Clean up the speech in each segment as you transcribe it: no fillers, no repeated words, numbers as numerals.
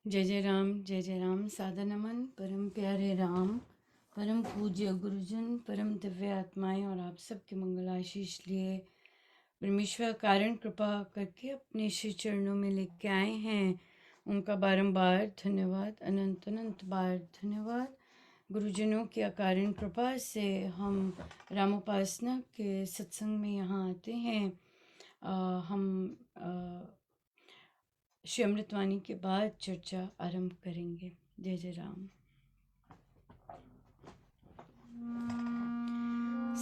जय जय राम। सादर नमन परम प्यारे राम, परम पूज्य गुरुजन, परम दिव्य आत्माएं और आप सबके मंगल आशीष लिए परमेश्वर कारण कृपा करके अपने श्री चरणों में लेके आए हैं। उनका बारंबार धन्यवाद, अनंत अनंत बार धन्यवाद। गुरुजनों की अकारण कृपा से हम रामोपासना के सत्संग में यहाँ आते हैं। हम श्री अमृतवाणी के बाद चर्चा आरंभ करेंगे। जय जय राम।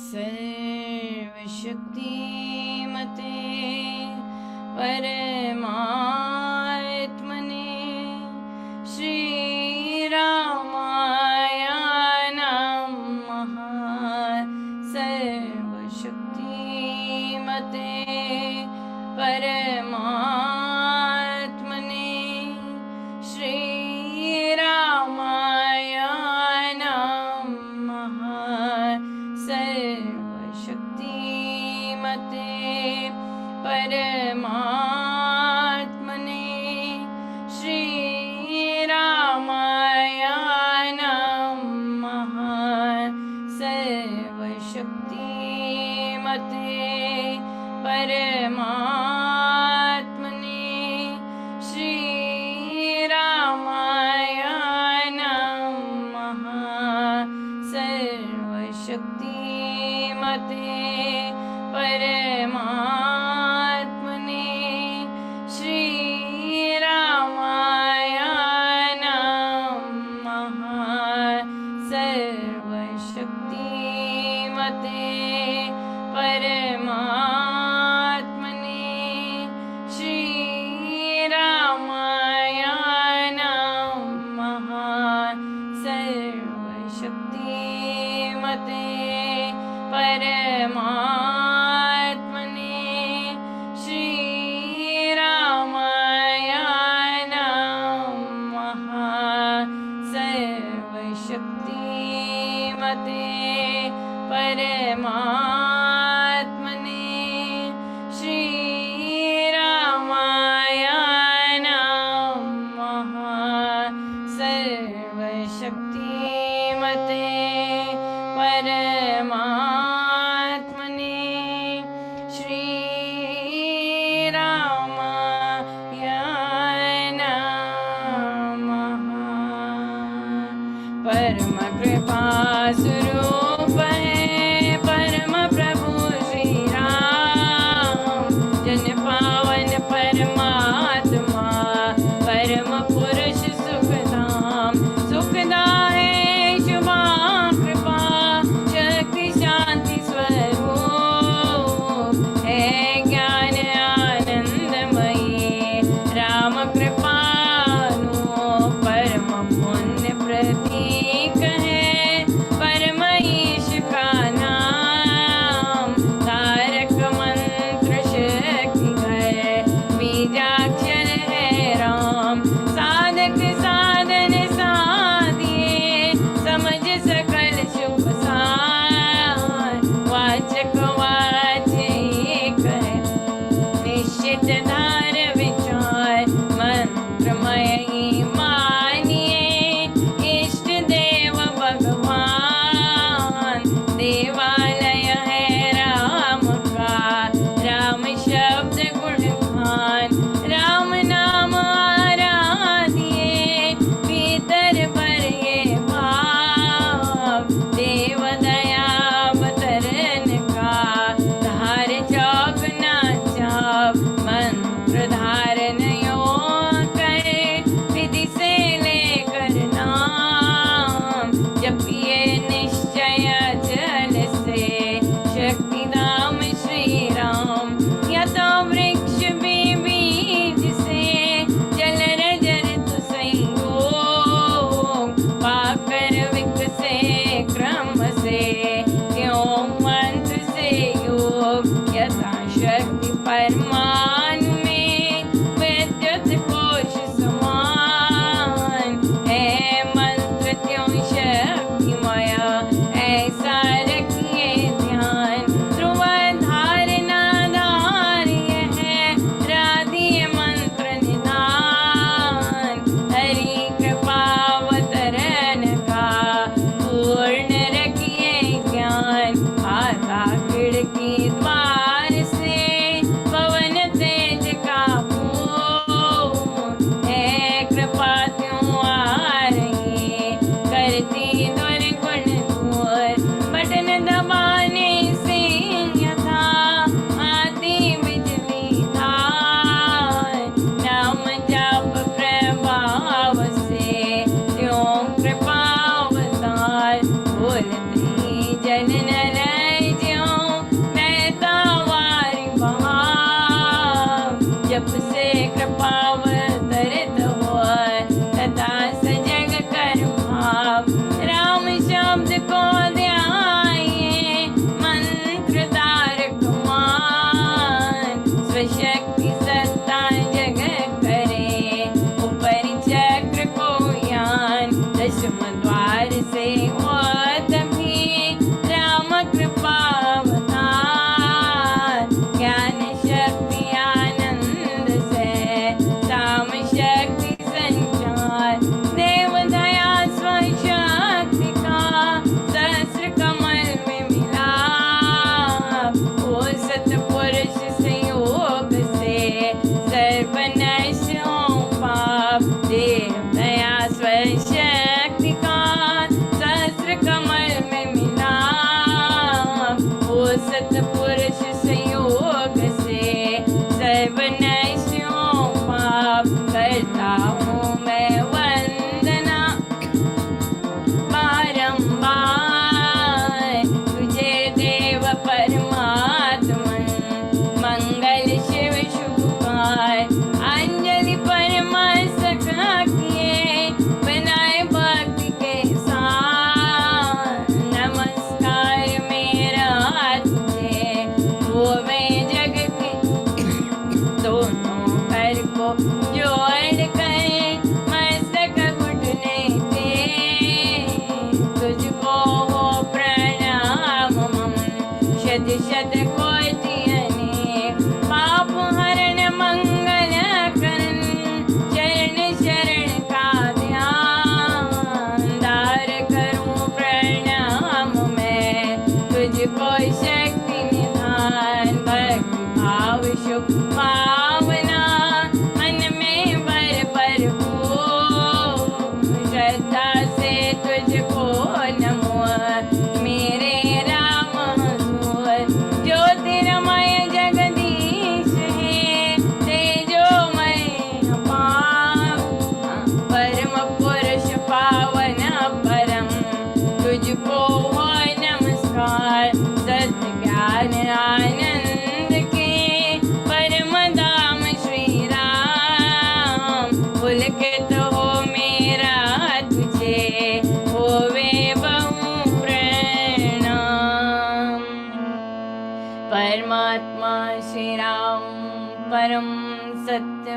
सर्वशक्तिमते परमात्मने श्रीरामाय नमः। सर्वशक्तिमते परमात्मने श्रीरामाय नमः। सर्वशक्तिमते परमात्मने श्रीरामाय नमः। सर्वशक्तिमते परमात्मने श्रीरामाय नमः। सर्वशक्तिमते परमात्मने श्रीरामाय नमः। सर्वशक्तिमते परमात्मने श्रीरामाय नमः। सर्वशक्तिमते परमात्मने श्रीरामाय नमः। सर्वशक्तिमते परमात्मने श्रीरामाय नमः। सर्वशक्तिमते परमात्मने श्रीरामाय नमः। परम कृपा स्वरूप है परम प्रभु श्री राम, जन पावन परमात्मा परम पुरुष सुखधाम। सुखदाय शुभा कृपा शक्ति शांति स्वरूप है ज्ञान आनंदमयी राम कृपानु परम पुण्य प्रतीक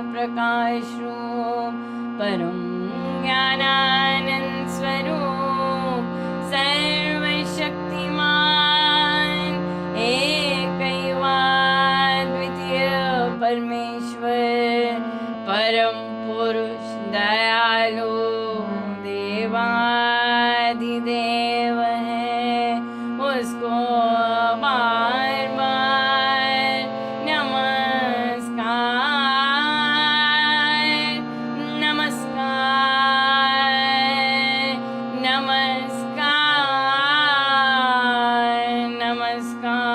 प्रकाश रूप परम ज्ञानानंद स्वरूप सर्वशक्तिमान एकैवाद्वितीय परमेश्वर परम पुरुष दयालु देवाधिदेव है, उसको बार बार नमस्कार नमस्कार नमस्कार नमस्कार।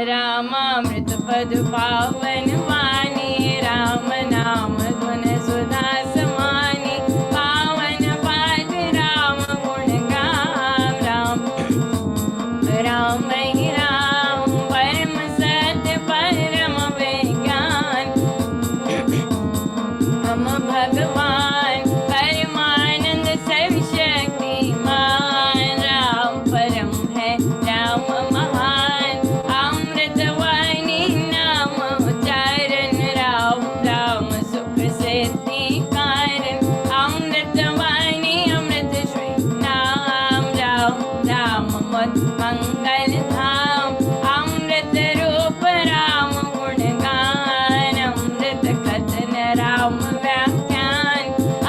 रामामृत पद पावन वाणी राम नाम गुण सुधा समानी, पावन पाठ राम गुण गाम राम राम ही राम परम सत्य परम विज्ञान हम भगवान परमानंद सर्वशक्तिमान राम परम है राम महान अमृत वाणी नाम उच्चारण राम राम सुख सिद्धि कारण अमृत वाणी अमृत श्री नाम राम राम मत मंगल धाम अमृत रूप राम गुण गान अमृत कथन राम व्याख्यान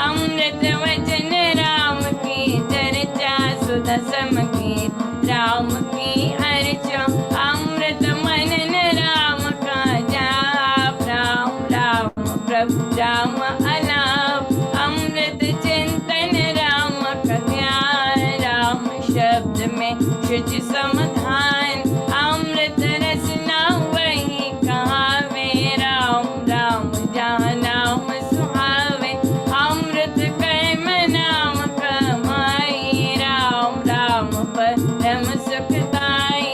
अमृत वचन राम की चर्चा सुधा समगीत राम की अर्चा अमृत मनन राम का जाप राम राम प्रभु राम अलाप अमृत चिंतन राम का ध्यान राम शब्द में शुचि समाधान अमृत रसना वही कहावे राम राम जहाँ नाम सुहावे अमृत कर्म नाम कमाई राम राम परम सुखदाई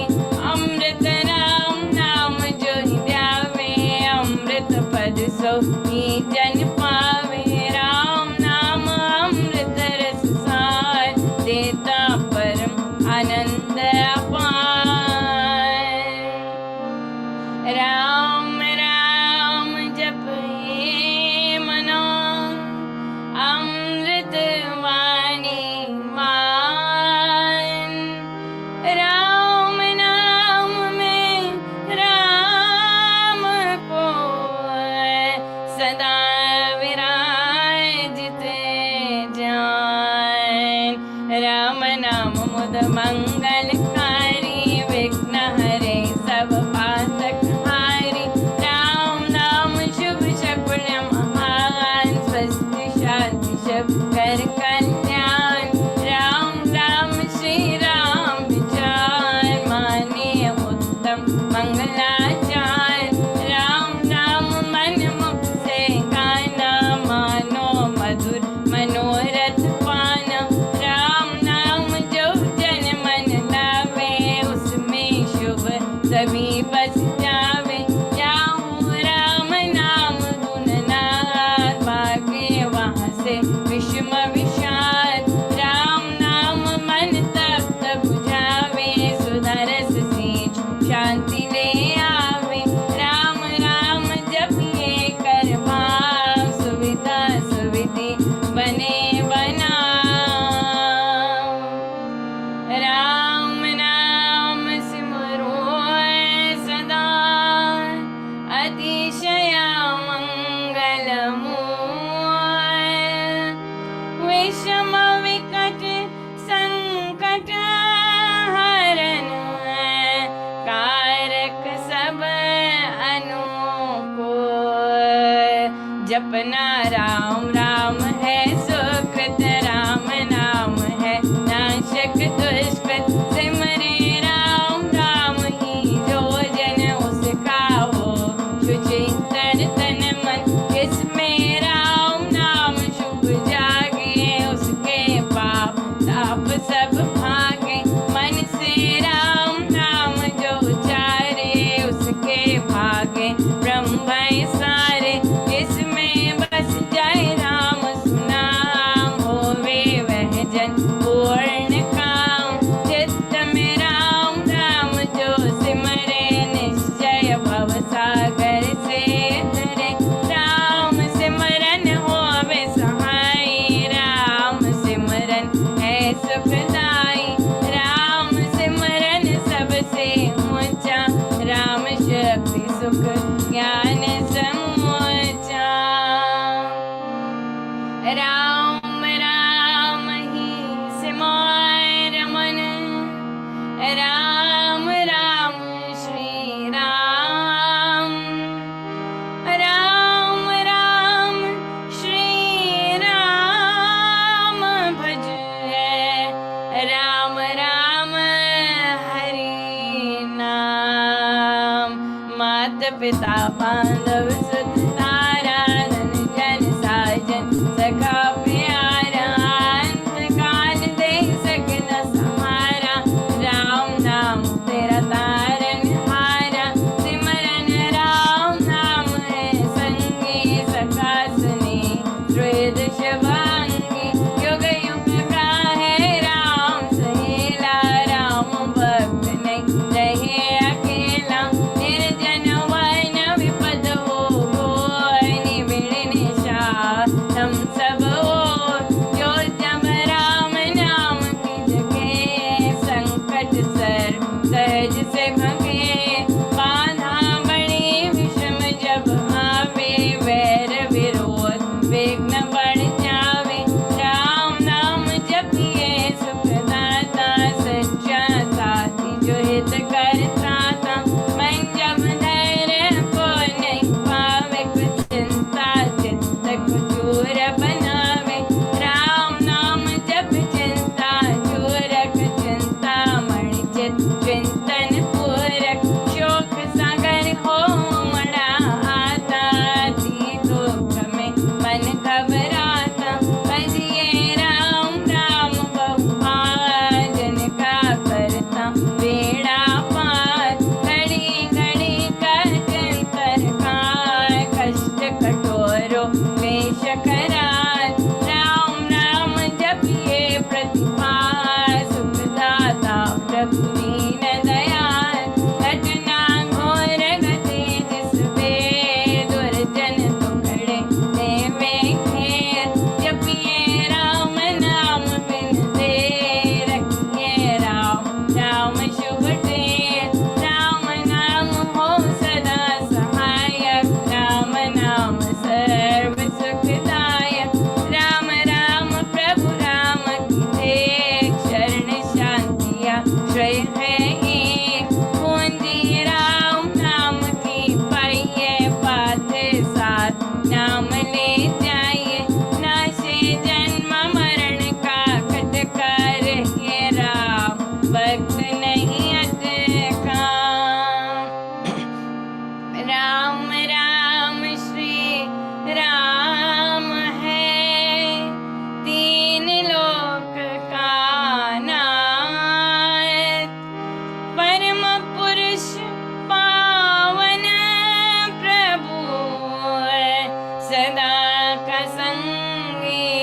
अमृत राम नाम जो ही ध्यावे अमृत पद सो ही जन पावे राम नाम अमृत रस सार देता परम आनंद अपार। राम राम जपे मनो अमृत वाणी मान राम नाम में राम को सदा विराजते जान राम नाम मुद मंगलकारी विघ्न हरे सब पातक हारी राम नाम शुभ शकुन महान स्वस्थ शांति शुभ कर कल्याण राम राम श्री राम विचार माने उत्तम मंगलाचार राम नाम मन मुख से गाना मानो मधुर मनोरथ पाना राम नाम जो जन मन लावे उसमें शुभ सभी बस जावे जाऊं राम नाम गुण नार भागे वहाँ से विषम विषाद राम नाम मन तप्त बुझावे सुधरस सींच शांति ले आवे राम राम जपिए कर भाव सुविधा सुविधि बने बना राम नाम सिमरो सदा अतिशय मंगलमूल विषम विकट संकट हरण कारक सब अनुकूल जपना राम राम है सुकृत राम नाम है नाशक दुष्कृत सिमरे राम राम ही जो जन उसका हो शुचि तन तन मन इसमें राम नाम शुभ जागे उसके पाप ताप सब भागे मन से राम नाम जो उचारे उसके भागे ब्रह्म सारे इसमें बस जाए राम सुना राम राम ही सिमर मन, राम राम श्री राम, राम राम श्री राम भज राम राम हरि नाम। मात पिता बांधव सुत तारा, धन जन साजन सखा प्यारा, अंत काल दे सकना सहारा, राम नाम तेरा तारन हारा, सिमरन राम नाम है संगी, सखा सुनी द्वेद शिवांगी, युग युग का है राम सहेला, राम भक्त नहीं रहे अकेला, निर्जन वन विपद हो घोर, निबिड़ निशान हम सब ओर, जो जब राम नाम की जगे, संकट सर सहज से भगे, बाधा बड़ी विषम जब आवे, वैर विरोध विघ्न बढ़ जावे, राम नाम जपिए सुखदाता, सच्चा साथी जो हित करता था, मन जब धैर्य को नहीं पावे, कुछ चिंता चित्त को चूर बनावे, राम नाम जप चिंता चूरक, चिंता मणि चित चिंतन पूरक, शोक सागर हो मड़ा आता, दी दुख में मन घबराता, भजिए राम राम बहुभाजन का करता बेड़ा पार, घड़ी घड़ी कठिन करकार, कष्ट कठोरो क्लेश करार, राम राम जपिए प्रतिभा, सुखदाता प्रभु दीन दयाल, घटना घोर गति जिस पे, दुर्जन दुखड़े देवे खेर, जपिए राम नाम बिन दे, रखिए राम राम शुभ टेर, राम नाम हो सदा सहायक, राम नाम सर्व सुखदायक, राम राम प्रभु राम की देख, शरण शांतिया श्रेय है एक, पूंजी राम नाम की पाइए, पाते साथ नाम ले जाइए, नाशे जन्म मरण का कटकर, ये राम भक्त नहीं अटका, राम राम श्री राम है, तीन लोक का नाथ, परम पुरुष पावन प्रभु, सदा का संगी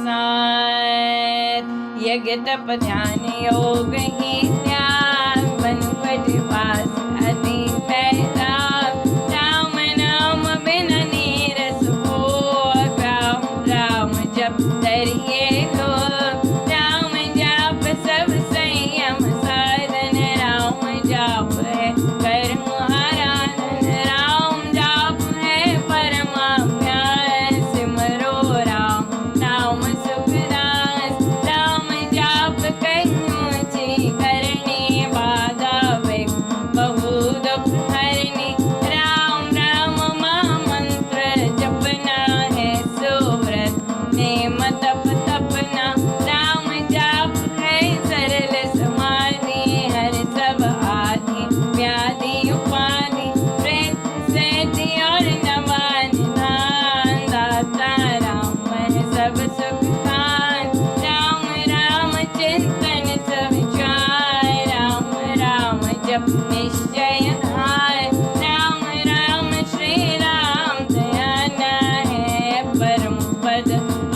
साथ, यज्ञ तप ध्यान योग ही त्याग, बनवट वास अति वैराग, राम नाम बिन नीरस भोग, राम राम जप धरिए लोग, राम जाप सब संयम साधन, राम जाप है कर्म आराधन, राम जाप है परमा प्यार, सिमरो राम नाम सुखदास, राम जाप कहीं ऊंची करनी, बाधा विघ्न बहु दुख हरनी, राम राम महामंत्र जपना है सुव्रत नेम तप तपना, राम जाप है सरल समाधि, हर सब आदि व्याधि उपाधि, प्रेत सेति और नवान दान, दाता राम है सब सुख खान, राम राम चिंतन सविचार, राम राम जप निश्चय धार, राम राम श्री राम दयाना है, परम पद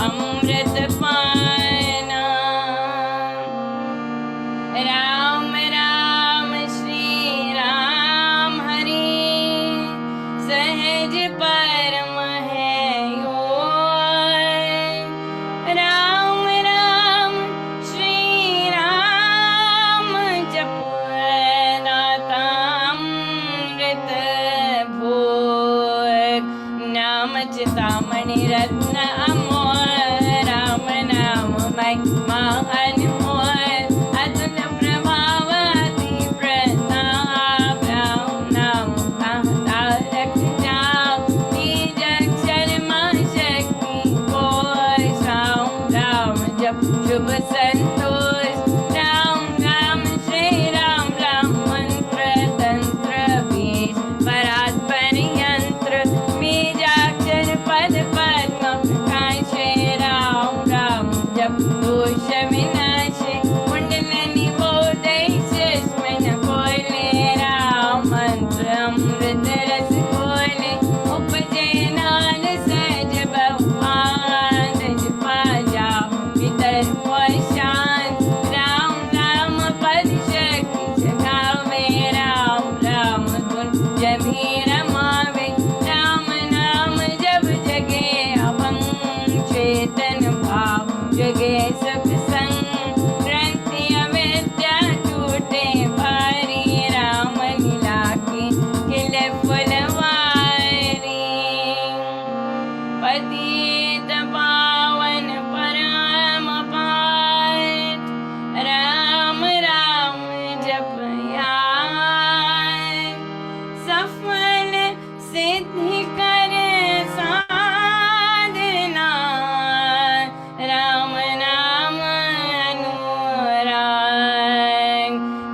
अमृत पाना, राम राम श्री राम हरि, सहज परम है योर, राम राम श्री राम जप दाता अमृत भोग, नाम चितामणि रत्न अमोल, शुभ संतोष। राम राम श्री राम राम मंत्र तंत्र बीज परात् परयंत्र बीजाक्षर पद पद्म प्रकाशे। राम राम जप दोष विनाशे कुंडलिनी बोधे सुष्मन खोले। राम मंत्र अमृत रस खोले उपजे नाल सहज बहुमान जपा जाओ भीतर और शांत। राम राम पद शक्ति जगावे। राम राम गुण जभी रमावे। राम नाम जब जगे अभंग चेतन भाव जगे सुख संग। ग्रंथि अविद्या टूटे भारी। राम लीला की खिले फुलवारी। पतित पावन परम पावन राम राम जपया सफल सिद्धि कर साधना। राम नाम अनुराग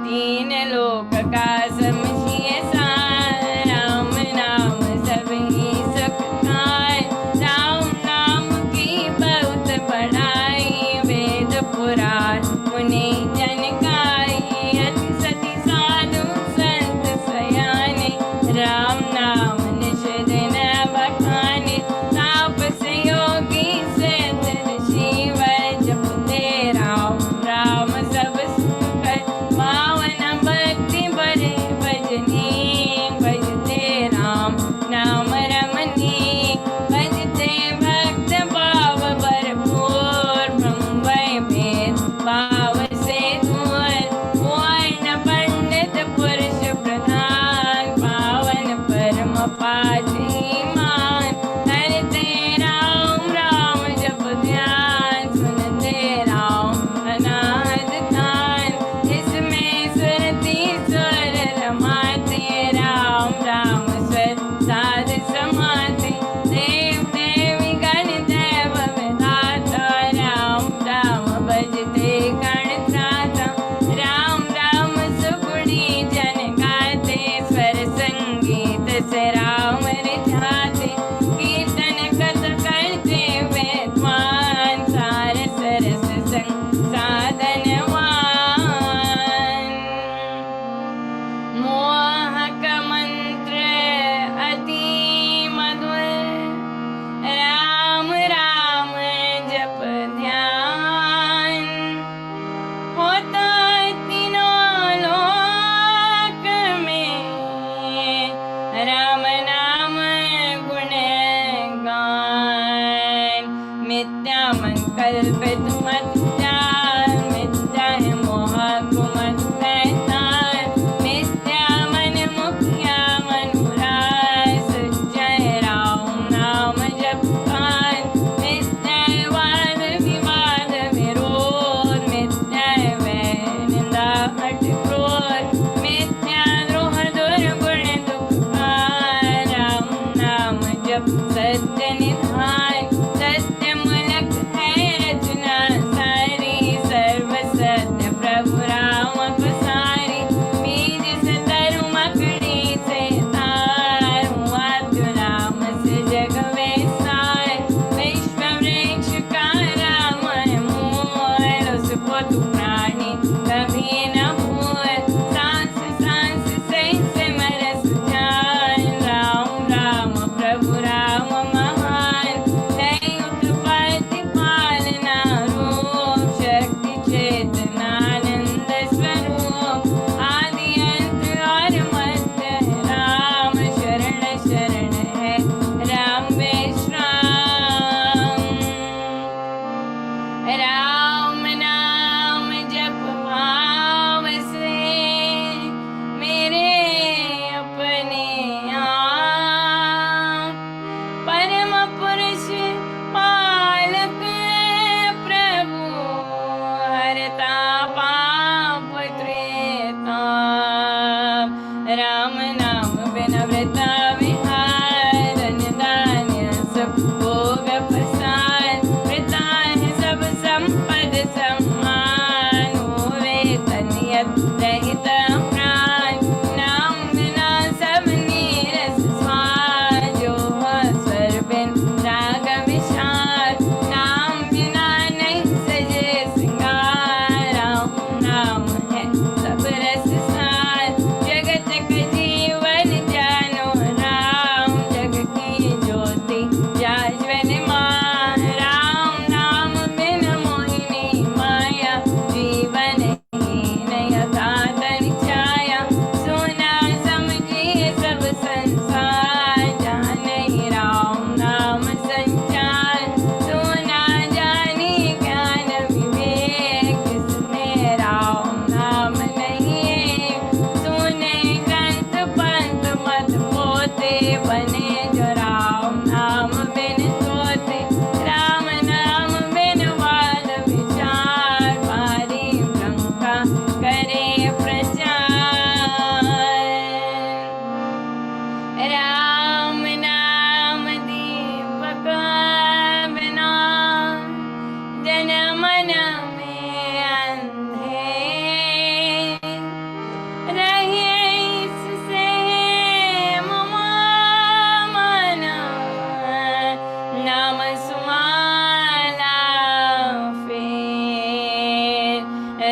तीन लोक का समझिए सार। राम नाम सभी सुख खाए। राम नाम की बहुत बड़ाई वेद पुराण मुनि जन गाई। अति सति साधु संत सयाने राम नाम निष दिन बखाने। तापस योगी सिद्ध ऋषि वै जपते राम राम सब सुख कर। पावन भक्ति बड़े भजनी भजते राम नाम रमनी। भजते भक्त भाव भरपूर ब्रह्म वै भेद भाव से दूर। पूर्ण पंडित पुरुष प्रधान पावन परम पाठी मान। हरते राम राम जप ध्यान सुनते राम अनाहत कान। इसमें सुरति सुर रमाते। राम राम स्वर साध समाते। देव देवी गण देव विधाता। राम राम भजते गण त्राता। राम राम सुखड़ी जन गाते। स्वर संगीत से राम रिझाते। कीर्तन कथ करते विद्वान सार सरस संग साधनवान। मोहक मंत्र अति मधुर राम राम जप ध्यान। होता तीनों लोक में राम नाम गुण गान। मिथ्या मन कल्पित मत जान। मिथ्या है मोह कुमत पैतान। मिथ्या मन मुखिया मनुराय। सच्चा राम नाम जप कान। मिथ्या वाद विवाद विरोध। मिथ्या वै निंदा हट क्रोध। मिथ्या द्रोह दुर्गुण दुखान। राम नाम जप सत्य निधान। सत्य मूलक है रचना राम सुहाना फेर।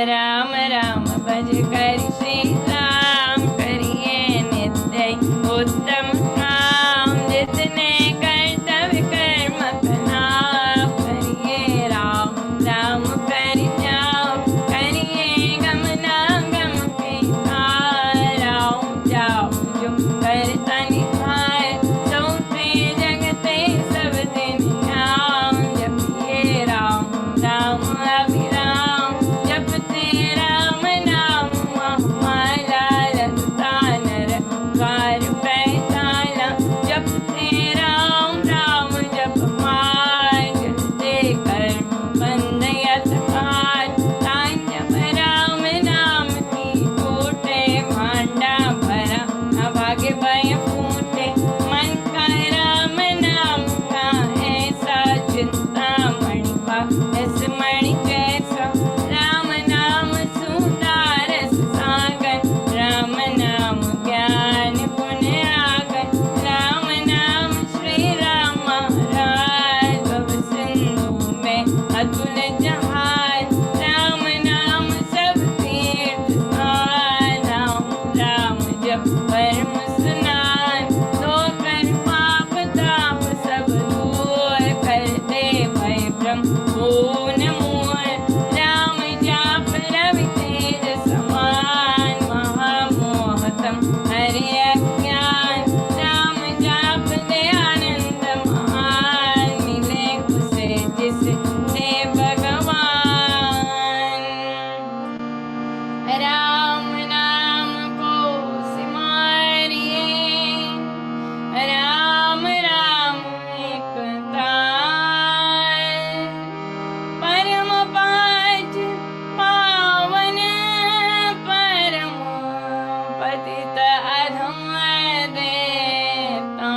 राम राम भज कर श्री राम, करिए नित्य उत्तम काम। जितने कर्तव्य कर्म कनाप, करिए राम राम कर जाओ। करिए गमना गम के राम जाओ जो करता निहार। सौंपे जगते सब दिन नाम, जपिए राम राम अभिराम। जपते राम नाम महामाला, लगता नर द्वार पैताला। जपते राम राम जपमार, जपते कर्म बंध यतकार। तांजब राम नाम की टूटे, भांडा भरा अभागे भय फूटे। मन का राम नाम का ऐसा, चिंता मणि का ऐस मणि जैसा। राम नाम सुंदर सागर, राम नाम ज्ञान गुण आगर। राम नाम श्री राम महाराज, भव सिंधु में अतुल जहाज। राम नाम सब तीर्थ स्थान, राम राम जप परम स्नान। धोकर पाप ताप सब दूर, कर दे भय भ्रम पूर्ण मोर। राम जाप रवि तेज समान, महामोहतम हरि अज्ञान। राम जाप दे आनंद महान, मिले उसे जिससे भगवान। राम नाम को सिमारिए, राम राम एक तार। परम पाच पावन, परम पतित अधम देवता।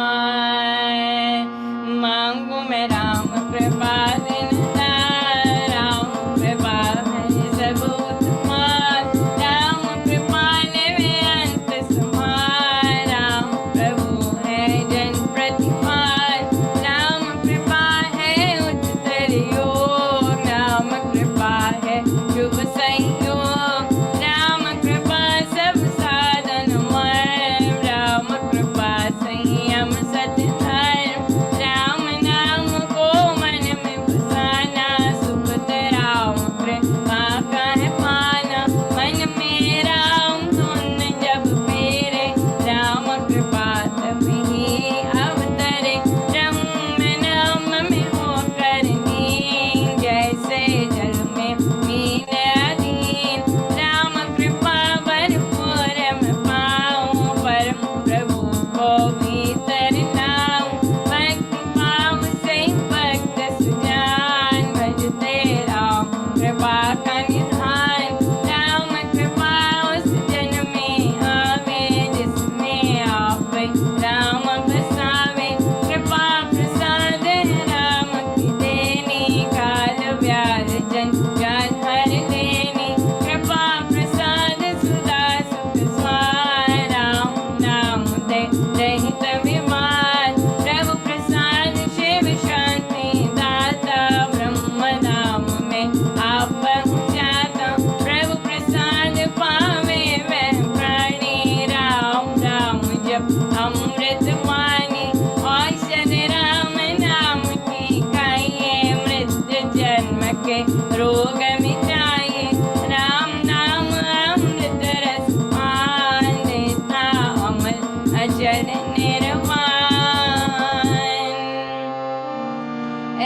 मांगू मैं राम कृपा दिन रात, राम कृपा है सबूत मात। राम कृपा लेवे अंत समार, राम प्रभु है जन प्रतिपाल। राम कृपा है उच्चतर योग, राम कृपा है शुभ संयोग। राम कृपा सब साधन मर्म, राम कृपा संयम सतधर्म। राम नाम को मन में बसाना, सुखद राम कृपा का है पाना। मन में राम धुन जब फेरे, राम कृपा तभी अवतरे। ब्रह्म नाम में होकर लीन, जैसे जल में मीन अधीन। राम कृपा भरपूर मैं पाऊं, परम प्रभु को भीतर लाऊं। भक्ति भाव से भक्त सुजान, भजते राम कृपा का निधान। राम कृपा उस जन में आवे, जिसमें आप राम बसावे। कृपा प्रसाद राम की देनी, काल व्याध जन जान हर लेनी। कृपा प्रसाद सुधा सुख स्वार, राम नाम दे रहित विवाद। प्रभु प्रसाद शिव शांति दाता, ब्रह्म धाम में आप पहुँचाता। प्रभु प्रसाद पावे वह प्राणी, राम राम जप अमृत वाणी। औषध राम नाम की खाइए, मृत्यु जन्म के रोग मिटाइए। राम नाम अमृत रस पान, देता अमल अचल निर्वाण।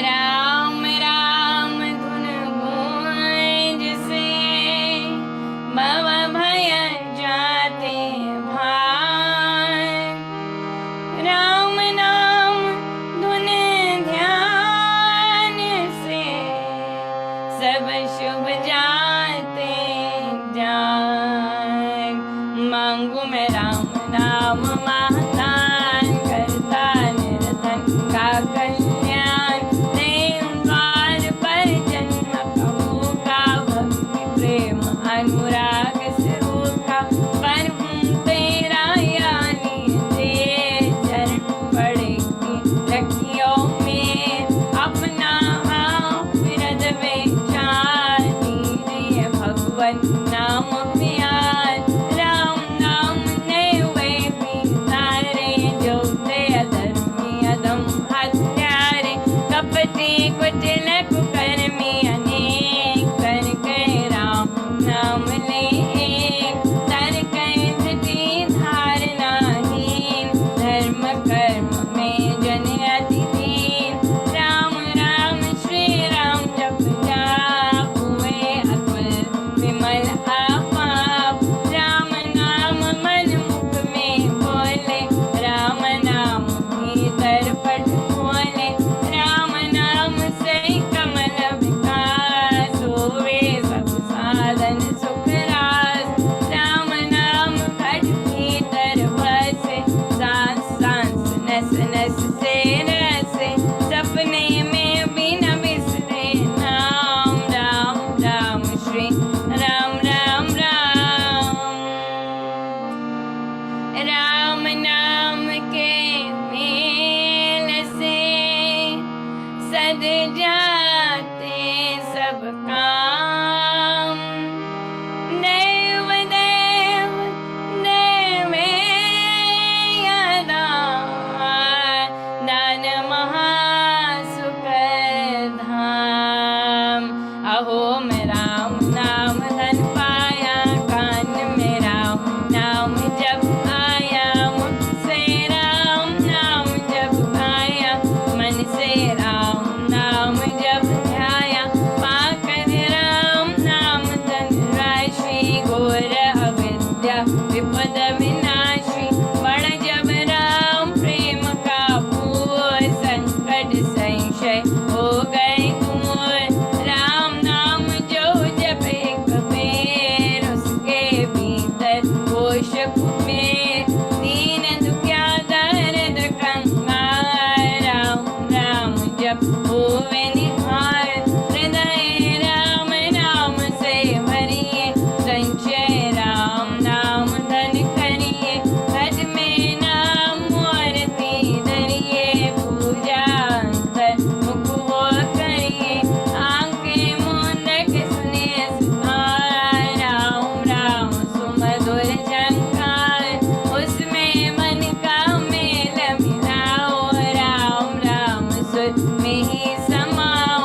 राम राम धुन गूंज से, भव भय जाते भाग। राम नाम धुन ध्यान से, सब शुभ जाते जाग। मांगू मैं राम नाम महादान, करता निर्धन का कल्याण। देव द्वार पर जन्म कबू का, भक्ति प्रेम अनुराग स्वरूप का। पर हूँ तेरा यानी, तेरे चरण पड़ेगी रखियो में। कटे कुटिल कुकर्मी अनेक, कर कह राम नाम ले एक, तर कह धृति धारनाहीन, धर्म कर्म में जन अति दीन, राम राम श्री राम जप जाप, हुए अकुल विमल आपाप, राम नाम मन मुख में बोले, राम नाम भीतर पट खोले, राम नाम से कमल विकास, होवे सब साधन सुख रास, राम नाम घट भीतर बसे, सांस सांस नस नस से रसे, सपने में भी न बिसरे नाम, राम राम श्री राम राम राम, राम नाम के मेल से सद जाते सब काम, देव देव देवे दान महासुख धाम, अहो मैं राम नाम धन पाया, कान में राम नाम जब आया, मुख से राम नाम जब आया, मन से राम नाम जब ध्याया, पाकर राम नाम धन राशि, घोर अविद्या विपद विनाशी, बड़ जब राम प्रेम का पूर, संकट संशय हो गए दूर, राम नाम जो जब एक बेर, उसके भीतर कोश कुबेर, दीन दुखिया दर्द कंगाल, राम राम जप होवे निहार, हृदय राम नाम से भरिए, संचय राम नाम धन करिए, घट में नाम मूर्ति धरिए, पूजा अंतर मुख वो करिए, आंखें मुंदक सुने सुधार, राम राम सुमधुर झंकार, उसमें मन का मेल मिलाओ, राम राम सुर में ही समाओ,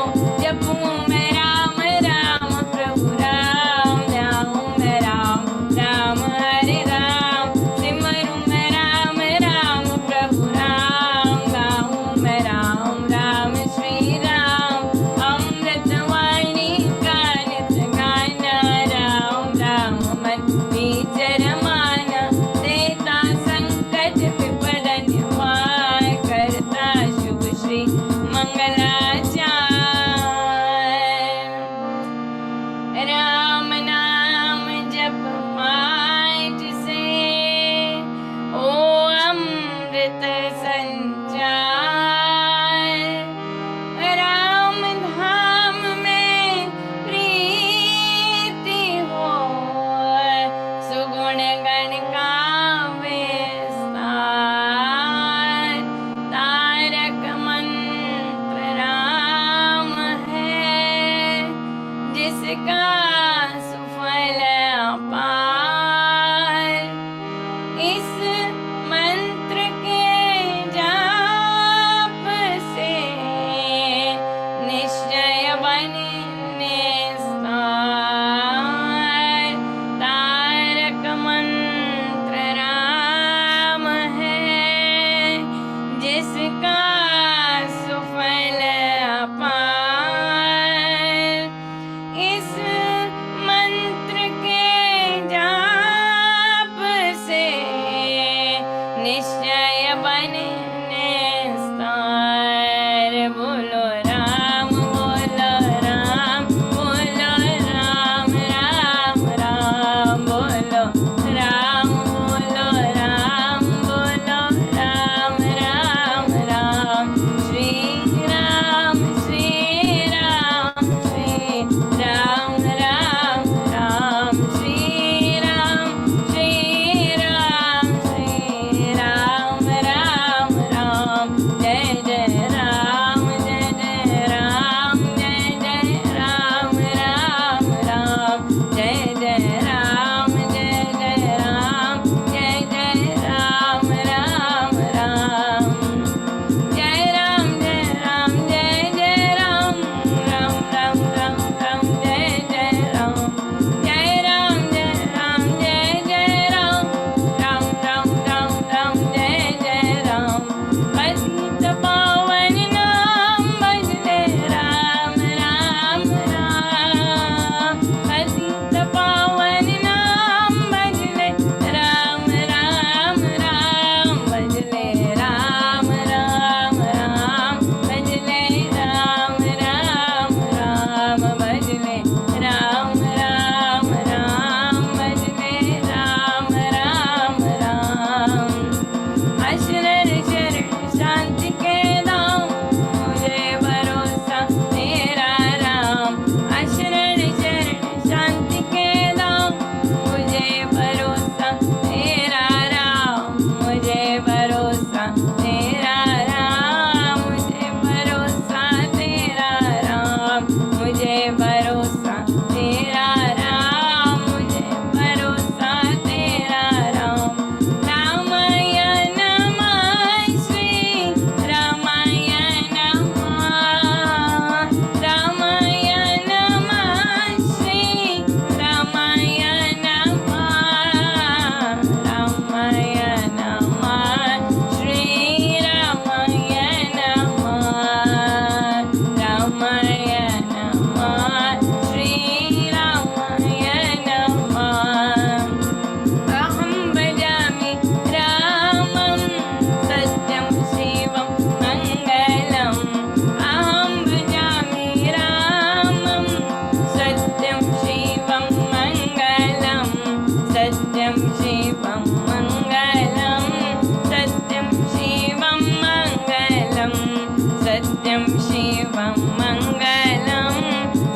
मङ्गलं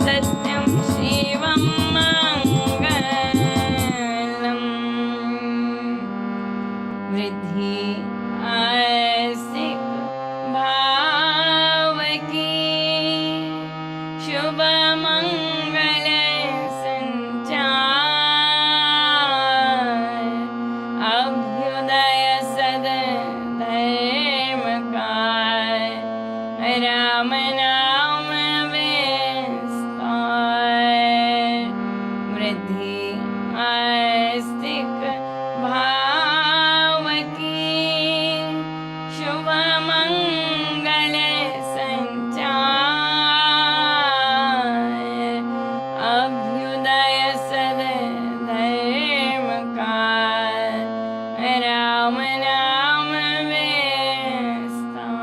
सत्यं शिवं मङ्गलम् वृद्धि आस्तिक भाव की शुभ मंगल संचार अभ्युदय सद धर्म का राम नाम विस्तार वृद्धि आस्तिक भाव की शुभ मंगल संचार अभ्युदय सद धर्म का राम नाम विस्तार।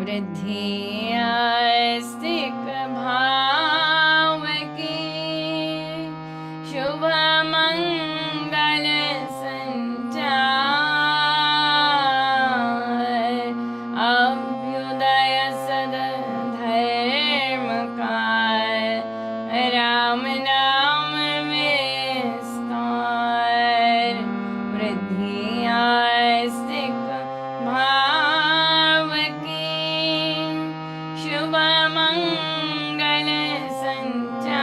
वृद्धि आस्तिक भाव की शुभ मंगल संचार अभ्युदय सद धर्म का राम नाम विस्तार वृद्धि आस्तिक भाव की शुभ मंगल संचार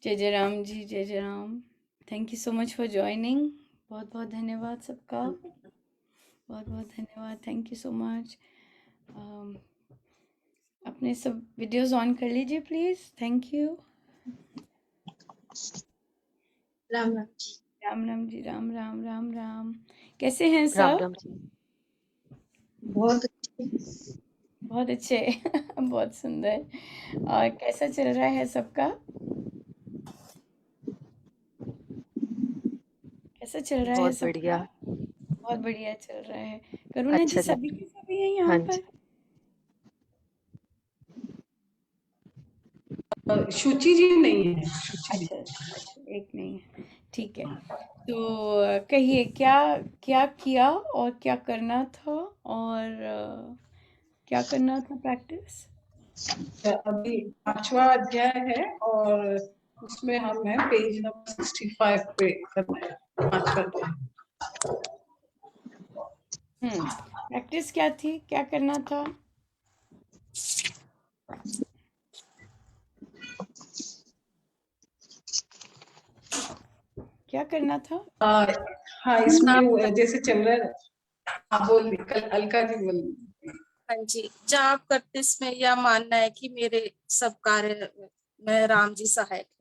जय राम जी, जय Ram. Thank you so much for joining. बहुत बहुत धन्यवाद सबका, बहुत बहुत धन्यवाद। Thank you so much. अपने सब वीडियोस ऑन कर लीजिए please. Thank you. Ram Ram ji. Ram Ram ji, Ram Ram Ram Ram. कैसे हैं राम सब? राम जी। बहुत अच्छे। बहुत अच्छे। बहुत सुंदर। और कैसा चल रहा है सबका? कैसा चल रहा है बहुत सबका? बढ़िया। बहुत बढ़िया चल रहा है। करुणा जी, अच्छा जी। सभी के सभी हैं यहाँ हाँ पर? जी। शुचि जी नहीं है, शुचि जी। अच्छा अच्छा, एक नहीं है, ठीक है। तो कहिए, क्या क्या किया और क्या करना था, और क्या करना था प्रैक्टिस? अभी 5वां अध्याय है और उसमें हम हैं पेज नंबर 65 पे करना है 5वां अध्याय। प्रैक्टिस क्या थी, क्या करना था? क्या करना था? हाँ, इसमें जैसे चल रहा है। हाँ, बोल कल अलका जी बोल। हाँ जी, जाप करते इसमें यह मानना है कि मेरे सब कार्य में राम जी सहायक है।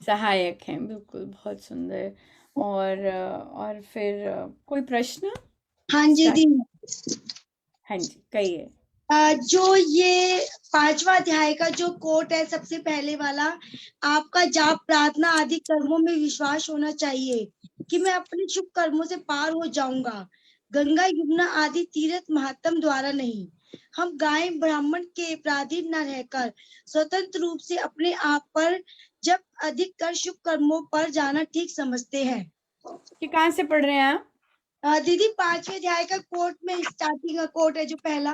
सहायक हैं, बिल्कुल, बहुत सुंदर। और फिर कोई प्रश्न? हाँ जी स्टार्ट। दी। हाँ जी, कहिए। जो ये 5वां अध्याय का जो कोट है, सबसे पहले वाला, आपका जाप प्रार्थना आदि कर्मों में विश्वास होना चाहिए कि मैं अपने शुभ कर्मों से पार हो जाऊंगा, गंगा यमुना आदि तीर्थ महात्म द्वारा नहीं। हम गाय ब्राह्मण के अपराधी न रहकर स्वतंत्र रूप से अपने आप पर जब अधिक कर शुभ कर्मों पर जाना ठीक समझते हैं। कि कहाँ से पढ़ रहे हैं आप? दीदी 5वें अध्याय का कोट में स्टार्टिंग का कोट है जो पहला,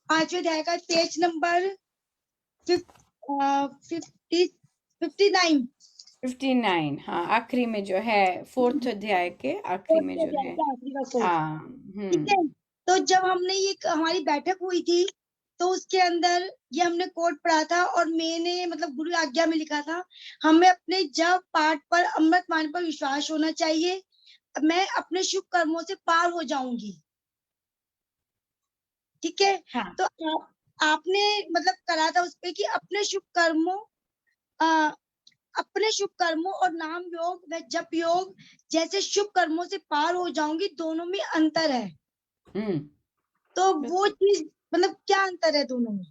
5वें अध्याय का पेज नंबर 59। 59, हाँ, आखिरी में जो है, 4th अध्याय के आखिरी में जो है। आखिरी का कोट, हाँ। ठीक है। तो जब हमने ये हमारी बैठक हुई थी तो उसके अंदर ये हमने कोट पढ़ा था और मैंने मतलब गुरु आज्ञा में लिखा था, हमें अपने जप पाठ पर अमृत मान पर विश्वास होना चाहिए, मैं अपने शुभ कर्मों से पार हो जाऊंगी। ठीक है। हाँ। तो आपने मतलब करा था उसपे कि अपने शुभ कर्मों अपने शुभ कर्मों और नाम योग व जप योग जैसे शुभ कर्मों से पार हो जाऊंगी, दोनों में अंतर है। तो वो चीज मतलब क्या अंतर है दोनों में?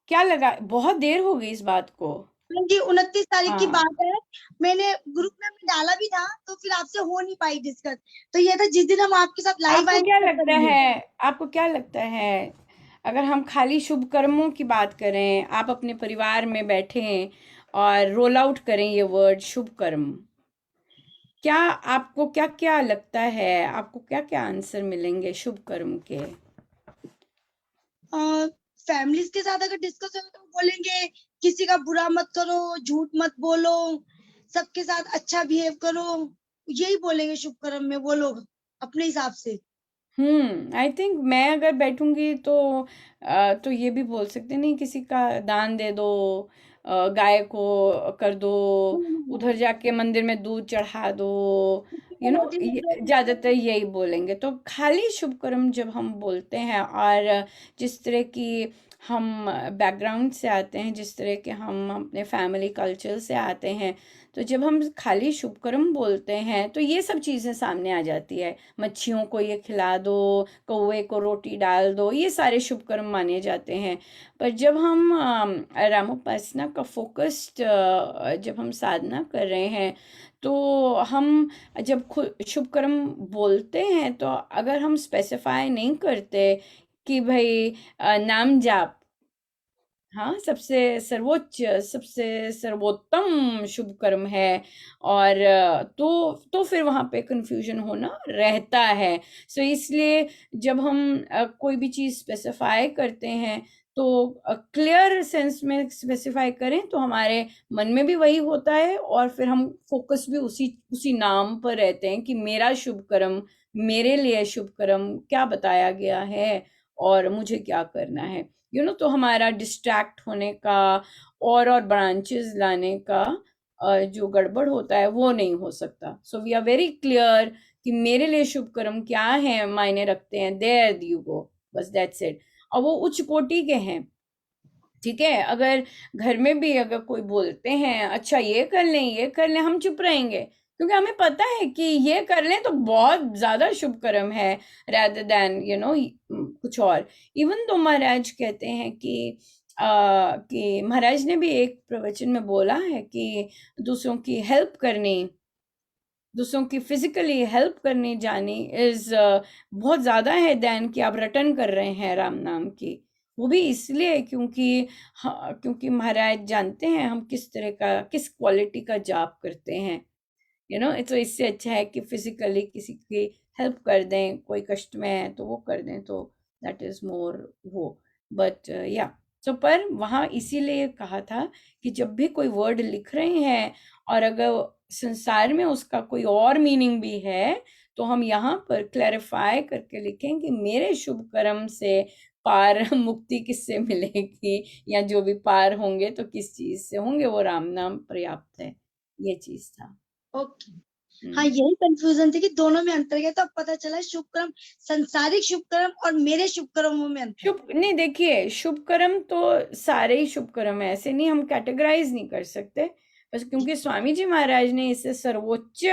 क्या लगा, बहुत देर हो गई इस बात को? जी 29 तारीख की हाँ। बात है, मैंने ग्रुप में डाला भी था तो फिर आपसे हो नहीं पाई डिस्कस। तो ये था जिस दिन हम आपके साथ लाइव आपको क्या आएंगे लगता है, आपको क्या लगता है, अगर हम खाली शुभ कर्मों की बात करें, आप अपने परिवार में बैठे और रोल आउट करें ये वर्ड शुभ कर्म, क्या आपको क्या क्या लगता है, आपको क्या क्या आंसर मिलेंगे शुभ कर्म के? फैमिलीज के साथ अगर डिस्कस हो तो बोलेंगे किसी का बुरा मत करो, झूठ मत बोलो, सबके साथ अच्छा बिहेव करो, यही बोलेंगे शुभ कर्म में वो लोग अपने हिसाब से। आई थिंक मैं अगर बैठूंगी तो ये भी बोल सकते नहीं, किसी का दान दे दो, गाय को कर दो, उधर जाके मंदिर में दूध चढ़ा दो, ज्यादातर यही बोलेंगे। तो खाली शुभ कर्म जब हम बोलते हैं, और जिस तरह की हम बैकग्राउंड से आते हैं, जिस तरह के हम अपने फैमिली कल्चर से आते हैं, तो जब हम खाली शुभ कर्म बोलते हैं तो ये सब चीज़ें सामने आ जाती है। मच्छियों को ये खिला दो, कौवे को रोटी डाल दो, ये सारे शुभ कर्म माने जाते हैं। पर जब हम रामोपासना का फोकस्ड जब हम साधना कर रहे हैं, तो हम जब खुद शुभ कर्म बोलते हैं, तो अगर हम स्पेसिफाई नहीं करते कि भाई नाम जाप, हाँ, सबसे सर्वोच्च, सबसे सर्वोत्तम शुभ कर्म है, और तो फिर वहाँ पे कंफ्यूजन होना रहता है। सो इसलिए जब हम कोई भी चीज़ स्पेसिफाई करते हैं, तो क्लियर सेंस में स्पेसिफाई करें तो हमारे मन में भी वही होता है, और फिर हम फोकस भी उसी उसी नाम पर रहते हैं कि मेरा शुभ कर्म, मेरे लिए शुभ कर्म क्या बताया गया है और मुझे क्या करना है। तो हमारा डिस्ट्रैक्ट होने का और ब्रांचेस लाने का जो गड़बड़ होता है वो नहीं हो सकता. So we are very clear कि मेरे लिए शुभ कर्म क्या है, मायने रखते हैं. देयर यू गो, बस दैट्स इट. और वो उच्च कोटि के हैं. ठीक है, अगर घर में भी अगर कोई बोलते हैं अच्छा ये कर लें, हम चुप रहेंगे, क्योंकि हमें पता है कि ये कर लें तो बहुत ज्यादा शुभ कर्म है, rather than कुछ और. इवन तो महाराज कहते हैं कि महाराज ने भी एक प्रवचन में बोला है कि दूसरों की हेल्प करनी, दूसरों की फिजिकली हेल्प करने जानी इज बहुत ज्यादा है देन कि आप रिटर्न कर रहे हैं राम नाम की. वो भी इसलिए क्योंकि महाराज जानते हैं हम किस तरह का, किस क्वालिटी का जाप करते हैं. तो इससे अच्छा है कि फिजिकली किसी की हेल्प कर दें, कोई कष्ट में है तो वो कर दें, तो दैट इज मोर वो. बट या पर वहाँ इसीलिए कहा था कि जब भी कोई वर्ड लिख रहे हैं और अगर संसार में उसका कोई और मीनिंग भी है तो हम यहाँ पर क्लैरिफाई करके लिखें कि मेरे शुभ कर्म से पार मुक्ति किससे मिलेगी, या जो भी पार होंगे तो किस चीज से होंगे, वो राम नाम पर्याप्त है. ये चीज था. ओके. हाँ, यही कंफ्यूजन थी कि दोनों में अंतर क्या, तो पता चला शुभ कर्म, संसारिक शुभ कर्म और मेरे शुभ कर्मों में अंतर. शुभ नहीं, देखिए शुभ कर्म तो सारे ही शुभ कर्म है, ऐसे नहीं, हम कैटेगराइज नहीं कर सकते. बस क्योंकि स्वामी जी महाराज ने इसे सर्वोच्च,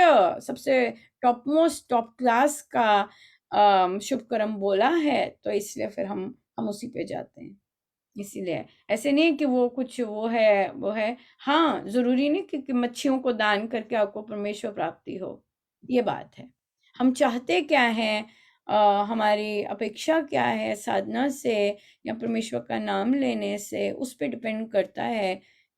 सबसे टॉप मोस्ट, टॉप क्लास का शुभ कर्म बोला है, तो इसलिए फिर हम उसी पे जाते हैं. इसीलिए ऐसे नहीं कि वो कुछ वो है. हाँ, जरूरी नहीं कि मच्छियों को दान करके आपको परमेश्वर प्राप्ति हो, ये बात है. हम चाहते क्या है, हमारी अपेक्षा क्या है साधना से या परमेश्वर का नाम लेने से, उस पर डिपेंड करता है,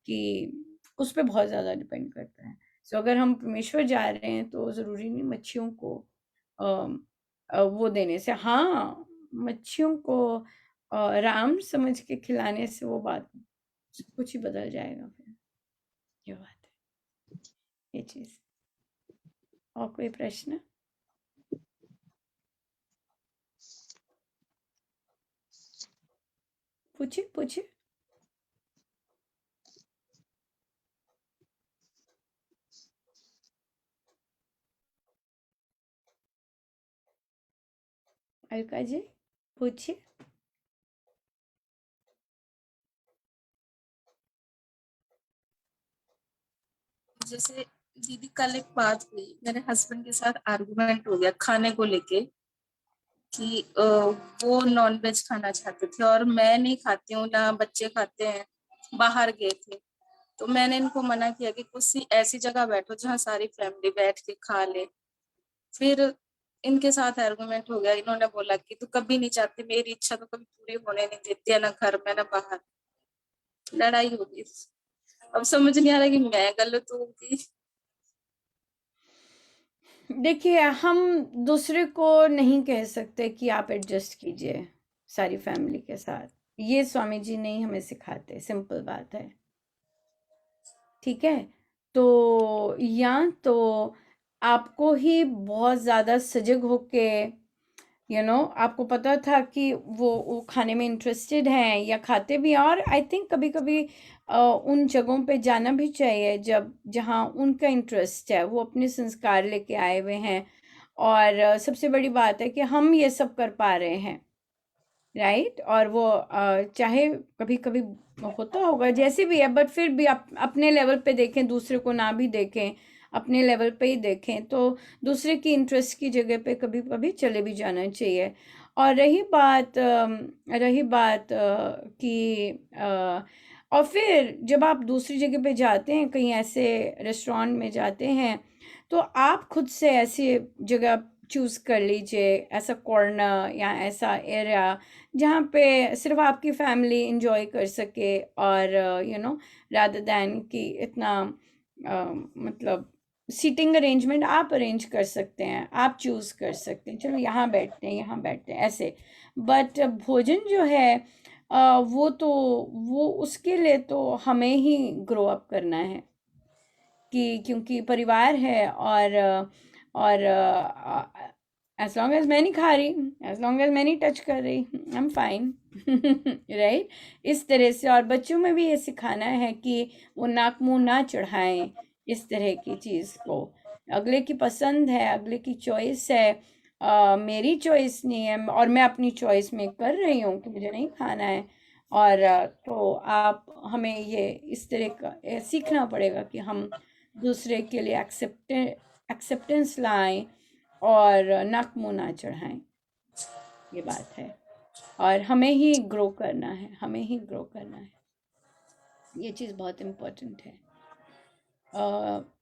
कि उस पर बहुत ज़्यादा डिपेंड करता है. सो अगर हम परमेश्वर जा रहे हैं तो ज़रूरी नहीं मच्छियों को वो देने से. हाँ, मच्छियों को राम समझ के खिलाने से वो बात कुछ ही बदल जाएगा फिर. ये बात है, ये चीज़. और कोई प्रश्न? पूछिए. अलका जी पूछिए. जैसे दीदी कल एक बात हुई, मेरे हस्बैंड के साथ आर्गुमेंट हो गया खाने को लेके कि वो नॉनवेज खाना चाहते थे और मैं नहीं खाती हूँ, ना बच्चे खाते हैं, बाहर गए थे. तो मैंने इनको मना किया कि कुछ ऐसी जगह बैठो जहाँ सारी फैमिली बैठ के खा ले. फिर इनके साथ आर्गुमेंट हो गया. इन्होंने बोला कि तू कभी नहीं चाहती, मेरी इच्छा तो कभी पूरी होने नहीं देती है, ना घर में ना बाहर. लड़ाई हो गई. अब समझ नहीं आ रहा कि मैं गलत हूँ कि. देखिए, हम दूसरे को नहीं कह सकते कि आप एडजस्ट कीजिए सारी फैमिली के साथ. ये स्वामी जी नहीं हमें सिखाते, सिंपल बात है. ठीक है, तो या तो आपको ही बहुत ज़्यादा सजग होके आपको पता था कि वो खाने में इंटरेस्टेड हैं या खाते भी हैं. और आई थिंक कभी कभी उन जगहों पे जाना भी चाहिए जहाँ उनका इंटरेस्ट है, वो अपने संस्कार लेके आए हुए हैं. और सबसे बड़ी बात है कि हम ये सब कर पा रहे हैं, राइट. और वो चाहे कभी कभी होता होगा जैसे भी है, बट फिर भी अपने लेवल पे देखें, दूसरे को ना भी देखें, अपने लेवल पे ही देखें. तो दूसरे की इंटरेस्ट की जगह पे कभी कभी चले भी जाना चाहिए. और रही बात कि और फिर जब आप दूसरी जगह पे जाते हैं, कहीं ऐसे रेस्टोरेंट में जाते हैं, तो आप खुद से ऐसी जगह चूज़ कर लीजिए, ऐसा कॉर्नर या ऐसा एरिया जहाँ पे सिर्फ आपकी फैमिली इंजॉय कर सके. और रादर दैन कि इतना मतलब सीटिंग अरेंजमेंट आप अरेंज कर सकते हैं, आप चूज़ कर सकते हैं, चलो यहाँ बैठते हैं ऐसे. बट भोजन जो है वो उसके लिए तो हमें ही ग्रो अप करना है, कि क्योंकि परिवार है. और एज लॉन्ग एज मैं नहीं खा रही, एज लॉन्ग एज मैं नहीं टच कर रही, आई एम फाइन, राइट. इस तरह से. और बच्चों में भी ये सिखाना है कि वो नाक मुंह ना चढ़ाएं, इस तरह की चीज़ को। अगले की पसंद है, अगले की चॉइस है, मेरी चॉइस नहीं है, और मैं अपनी चॉइस में कर रही हूँ कि मुझे नहीं खाना है। और तो आप हमें ये इस तरह का सीखना पड़ेगा कि हम दूसरे के लिए एक्सेप्टेंस लाएं और नाक मुंह ना चढ़ाएं। ये बात है, और हमें ही ग्रो करना है, हमें ही ग्रो करना है। ये चीज़ बहुत इम्पोर्टेंट है।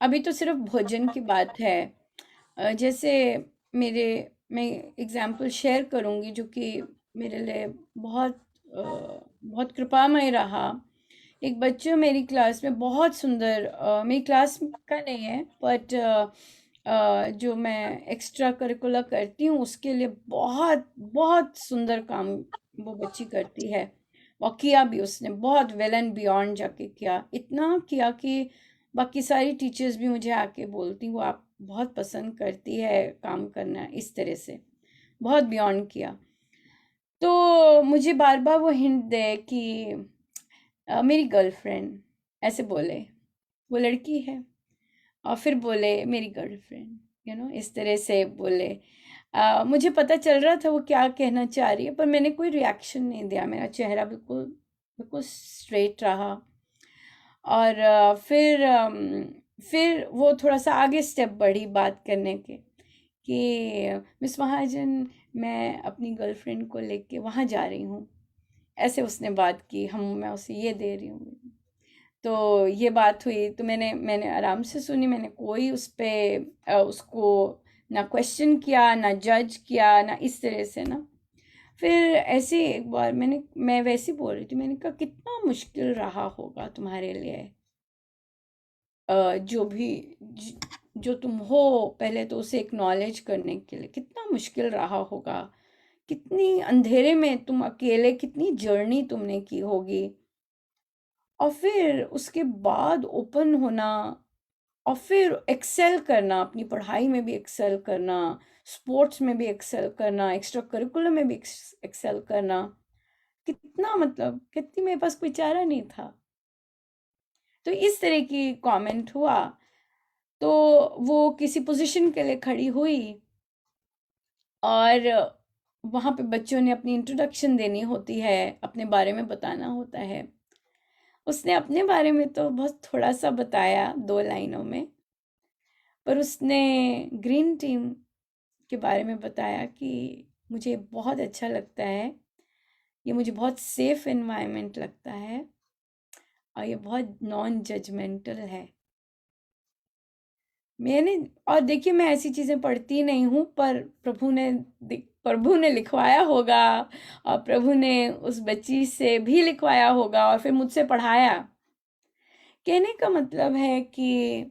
अभी तो सिर्फ भोजन की बात है। जैसे मैं एग्जाम्पल शेयर करूँगी जो कि मेरे लिए बहुत कृपामय रहा। एक बच्चा मेरी क्लास में बहुत सुंदर, मेरी क्लास का नहीं है, बट जो मैं एक्स्ट्रा करिकुलर करती हूँ उसके लिए बहुत बहुत सुंदर काम वो बच्ची करती है, और किया भी उसने, बहुत वेल एंड बियॉन्ड जाके किया, इतना किया कि बाकी सारी टीचर्स भी मुझे आके बोलती वो आप बहुत पसंद करती है काम करना, इस तरह से बहुत बियॉन्ड किया। तो मुझे बार बार वो हिंट दे कि मेरी गर्लफ्रेंड, ऐसे बोले, वो लड़की है, और फिर बोले मेरी गर्लफ्रेंड, इस तरह से बोले। मुझे पता चल रहा था वो क्या कहना चाह रही है, पर मैंने कोई रिएक्शन नहीं दिया, मेरा चेहरा बिल्कुल बिल्कुल स्ट्रेट रहा। और फिर वो थोड़ा सा आगे स्टेप बढ़ी बात करने के, कि मिस महाजन मैं अपनी गर्लफ्रेंड को लेके वहाँ जा रही हूँ, ऐसे उसने बात की, मैं उसे ये दे रही हूँ। तो ये बात हुई, तो मैंने आराम से सुनी, मैंने कोई उस पे उसको ना क्वेश्चन किया, ना जज किया, ना इस तरह से ना। फिर ऐसे एक बार मैं वैसे बोल रही थी, मैंने कहा कितना मुश्किल रहा होगा तुम्हारे लिए, जो भी जो तुम हो, पहले तो उसे एक्नॉलेज करने के लिए कितना मुश्किल रहा होगा, कितनी अंधेरे में तुम अकेले, कितनी जर्नी तुमने की होगी, और फिर उसके बाद ओपन होना, और फिर एक्सेल करना, अपनी पढ़ाई में भी एक्सेल करना, स्पोर्ट्स में भी एक्सेल करना, एक्स्ट्रा करिकुलर में भी एक्सेल करना, कितना मतलब कितनी, मेरे पास कोई चारा नहीं था। तो इस तरह की कमेंट हुआ, तो वो किसी पोजीशन के लिए खड़ी हुई, और वहाँ पे बच्चों ने अपनी इंट्रोडक्शन देनी होती है, अपने बारे में बताना होता है। उसने अपने बारे में तो बहुत थोड़ा सा बताया 2 लाइनों में, पर उसने ग्रीन टीम के बारे में बताया कि मुझे बहुत अच्छा लगता है, ये मुझे बहुत सेफ एनवायरनमेंट लगता है, और ये बहुत नॉन जजमेंटल है। और देखिए मैं ऐसी चीज़ें पढ़ती नहीं हूँ, पर प्रभु ने लिखवाया होगा, और प्रभु ने उस बच्ची से भी लिखवाया होगा, और फिर मुझसे पढ़ाया। कहने का मतलब है कि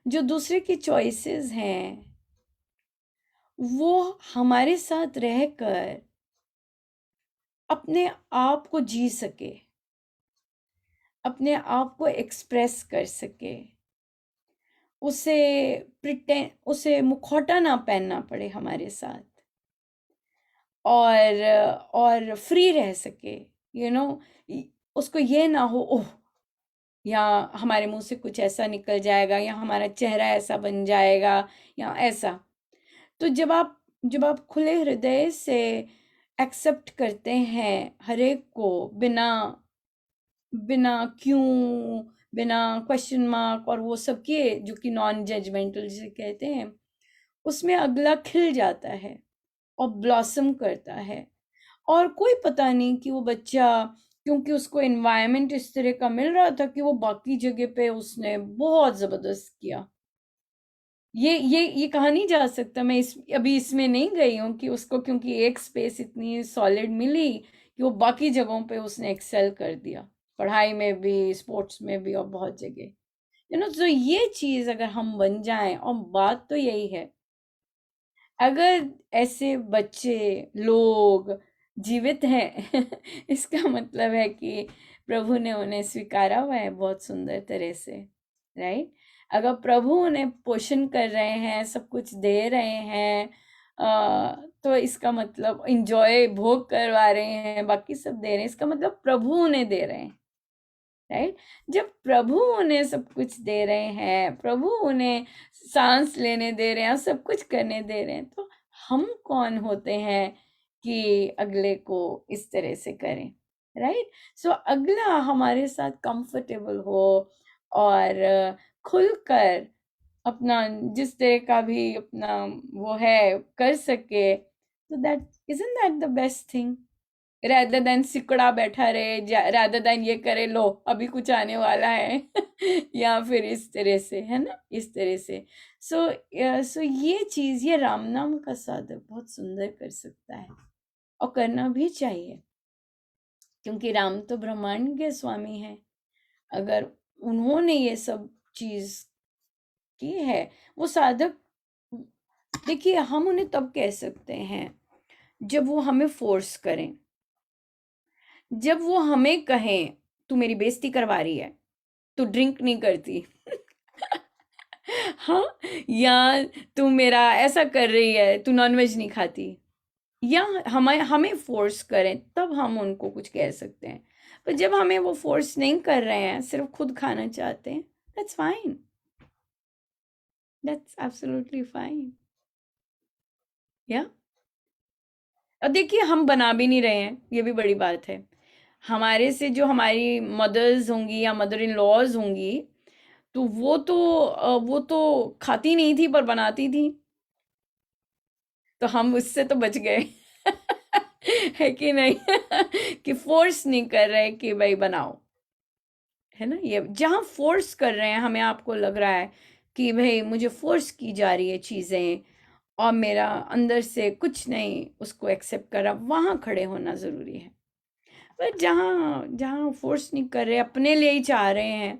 जो दूसरे की चॉइसेस हैं, वो हमारे साथ रहकर अपने आप को जी सके, अपने आप को एक्सप्रेस कर सके, उसे मुखौटा ना पहनना पड़े हमारे साथ, और फ्री रह सके, उसको ये ना हो ओह, या हमारे मुंह से कुछ ऐसा निकल जाएगा, या हमारा चेहरा ऐसा बन जाएगा, या ऐसा। तो जब आप खुले हृदय से एक्सेप्ट करते हैं हर एक को, बिना बिना क्यों, बिना क्वेश्चन मार्क और वो सब के, जो कि नॉन जजमेंटल जिसे कहते हैं, उसमें अगला खिल जाता है और ब्लॉसम करता है। और कोई पता नहीं कि वो बच्चा, क्योंकि उसको एनवायरनमेंट इस तरह का मिल रहा था कि वो बाकी जगह पे उसने बहुत जबरदस्त किया। ये कहा नहीं जा सकता, मैं अभी इसमें नहीं गई हूँ कि उसको क्योंकि एक स्पेस इतनी सॉलिड मिली कि वो बाकी जगहों पे उसने एक्सेल कर दिया, पढ़ाई में भी, स्पोर्ट्स में भी, और बहुत जगह, तो ये चीज अगर हम बन जाएं, और बात तो यही है, अगर ऐसे बच्चे लोग जीवित हैं इसका मतलब है कि प्रभु ने उन्हें स्वीकारा हुआ है बहुत सुंदर तरह से, राइट। अगर प्रभु उन्हें पोषण कर रहे हैं, सब कुछ दे रहे हैं, तो इसका मतलब भोग करवा रहे हैं, बाकी सब दे रहे हैं, इसका मतलब प्रभु उन्हें दे रहे हैं, राइट? जब प्रभु उन्हें सब कुछ दे रहे हैं, प्रभु उन्हें सांस लेने दे रहे हैं, सब कुछ करने दे रहे हैं, तो हम कौन होते हैं कि अगले को इस तरह से करें, राइट? सो अगला हमारे साथ कंफर्टेबल हो और खुलकर अपना जिस तरह का भी अपना वो है कर सके, तो that isn't that the best thing? rather than सिकड़ा बैठा रहे, rather than ये करे लो अभी कुछ आने वाला है या फिर इस तरह से, है ना, इस तरह से। सो ये चीज, ये राम नाम का साधक बहुत सुंदर कर सकता है और करना भी चाहिए, क्योंकि राम तो ब्रह्मांड के स्वामी हैं। अगर उन्होंने ये सब चीज की है, वो साधक, देखिए हम उन्हें तब कह सकते हैं जब वो हमें फोर्स करें, जब वो हमें कहें तू मेरी बेइज्जती करवा रही है, तू ड्रिंक नहीं करती हाँ, या तू मेरा ऐसा कर रही है, तू नॉनवेज नहीं खाती, या हमें फोर्स करें, तब हम उनको कुछ कह सकते हैं। पर जब हमें वो फोर्स नहीं कर रहे हैं, सिर्फ खुद खाना चाहते हैं, that's fine, that's absolutely fine. या और देखिए हम बना भी नहीं रहे हैं, ये भी बड़ी बात है। हमारे से जो हमारी मदर्स होंगी या मदर इन लॉज होंगी, तो वो तो खाती नहीं थी पर बनाती थी, तो हम उससे तो बच गए है कि नहीं कि फोर्स नहीं कर रहे कि भाई बनाओ, है ना। ये जहाँ फोर्स कर रहे हैं, हमें आपको लग रहा है कि भाई मुझे फोर्स की जा रही है चीजें और मेरा अंदर से कुछ नहीं उसको एक्सेप्ट कर रहा, वहां खड़े होना जरूरी है। पर जहाँ जहाँ फोर्स नहीं कर रहे, अपने लिए ही चाह रहे हैं,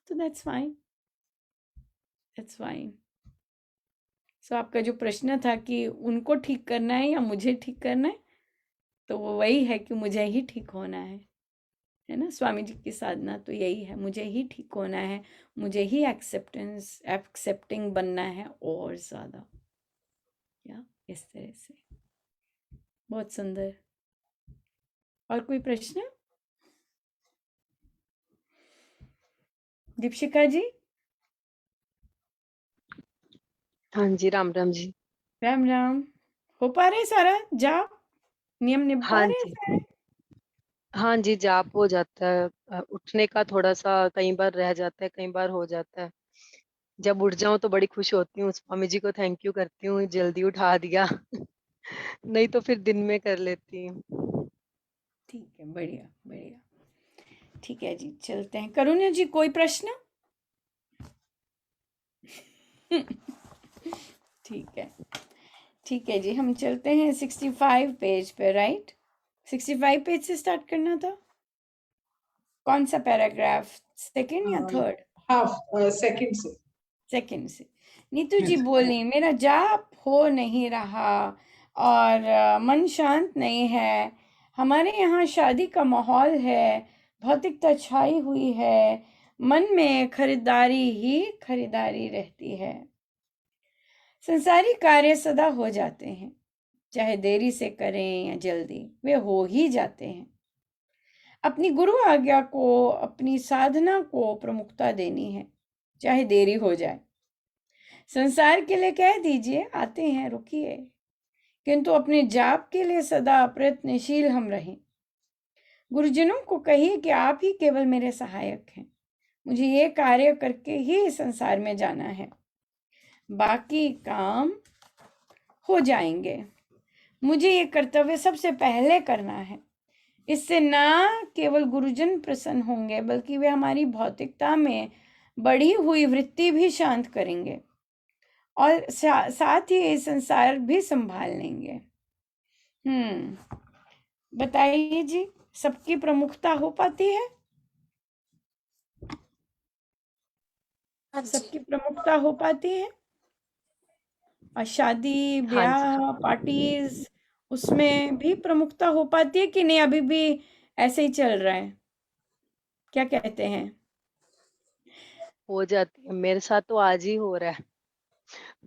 तो दैट्स फाइन, दैट्स फाइन। सो आपका जो प्रश्न था कि उनको ठीक करना है या मुझे ठीक करना है, तो वो वही है कि मुझे ही ठीक होना है ना। स्वामी जी की साधना तो यही है, मुझे ही ठीक होना है, मुझे ही एक्सेप्टिंग बनना है और ज्यादा, या इस तरह से। बहुत सुंदर। और कोई प्रश्न? दीपशिका जी। हाँ जी, राम राम जी। राम राम। हो पा रहे सारा जाप, नियम निभा हाँ रहे जी, सारे? हाँ जी, जाप हो जाता है। उठने का थोड़ा सा कई बार रह जाता है, कई बार हो जाता है। जब उठ जाऊं तो बड़ी खुश होती हूँ, स्वामी जी को थैंक यू करती हूँ, जल्दी उठा दिया नहीं तो फिर दिन में कर लेती हूँ। ठीक है, बढ़िया बढ़िया। ठीक है जी, चलते हैं। करुणा जी कोई प्रश्न? ठीक है, ठीक है जी, हम चलते हैं 65 पेज पे, राइट? 65 पेज से स्टार्ट करना था। कौन सा पैराग्राफ, सेकंड या थर्ड? हाफ सेकंड से। सेकंड से। नीतू जी बोली, मेरा जाप हो नहीं रहा और मन शांत नहीं है। हमारे यहाँ शादी का माहौल है, भौतिकता छाई हुई है, मन में खरीदारी ही खरीदारी रहती है। संसारी कार्य सदा हो जाते हैं, चाहे देरी से करें या जल्दी, वे हो ही जाते हैं। अपनी गुरु आज्ञा को, अपनी साधना को प्रमुखता देनी है, चाहे देरी हो जाए। संसार के लिए कह दीजिए आते हैं, रुकिए, किंतु अपने जाप के लिए सदा प्रयत्नशील हम रहें। गुरुजनों को कहिए कि आप ही केवल मेरे सहायक हैं, मुझे ये कार्य करके ही संसार में जाना है, बाकी काम हो जाएंगे। मुझे ये कर्तव्य सबसे पहले करना है। इससे ना केवल गुरुजन प्रसन्न होंगे, बल्कि वे हमारी भौतिकता में बढ़ी हुई वृत्ति भी शांत करेंगे और साथ ही संसार भी संभाल लेंगे। बताइए जी, सबकी प्रमुखता हो पाती है? हाँ जी। सबकी प्रमुखता हो पाती है? और शादी हाँ जी, ब्याह पार्टीज, उसमें भी प्रमुखता हो पाती है कि नहीं, अभी भी ऐसे ही चल रहा है? क्या कहते हैं? हो जाती है। मेरे साथ तो आज ही हो रहा है।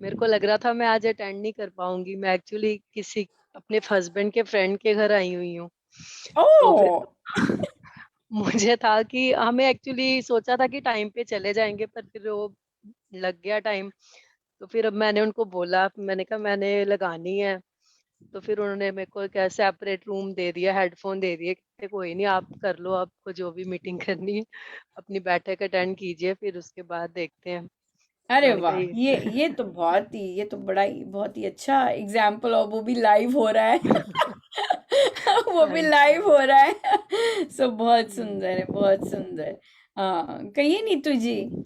मेरे को लग रहा था मैं आज अटेंड नहीं कर पाऊंगी। मैं एक्चुअली किसी अपने हस्बैंड के फ्रेंड के घर आई हुई हूँ, तो फिर ओह मुझे था कि हमें एक्चुअली सोचा था कि टाइम पे चले जाएंगे, पर फिर वो लग गया टाइम। तो फिर अब मैंने उनको बोला, मैंने कहा मैंने लगानी है। तो फिर उन्होंने मेरे को एक सेपरेट रूम दे दिया, हेडफोन दे दिए कि कोई नहीं, आप कर लो, आपको जो भी मीटिंग करनी है अपनी बैठक अटेंड कीजिए, फिर उसके बाद देखते हैं। अरे मैंने कहा वाह, ये तो बहुत ही, ये तो बड़ा ही बहुत ही अच्छा एग्जाम्पल, और वो भी लाइव हो रहा है। वो हाँ भी जी। लाइव हो रहा है। सो बहुत हम्म। सुंदर है, बहुत सुंदर। हाँ, कहिए नीतू जी।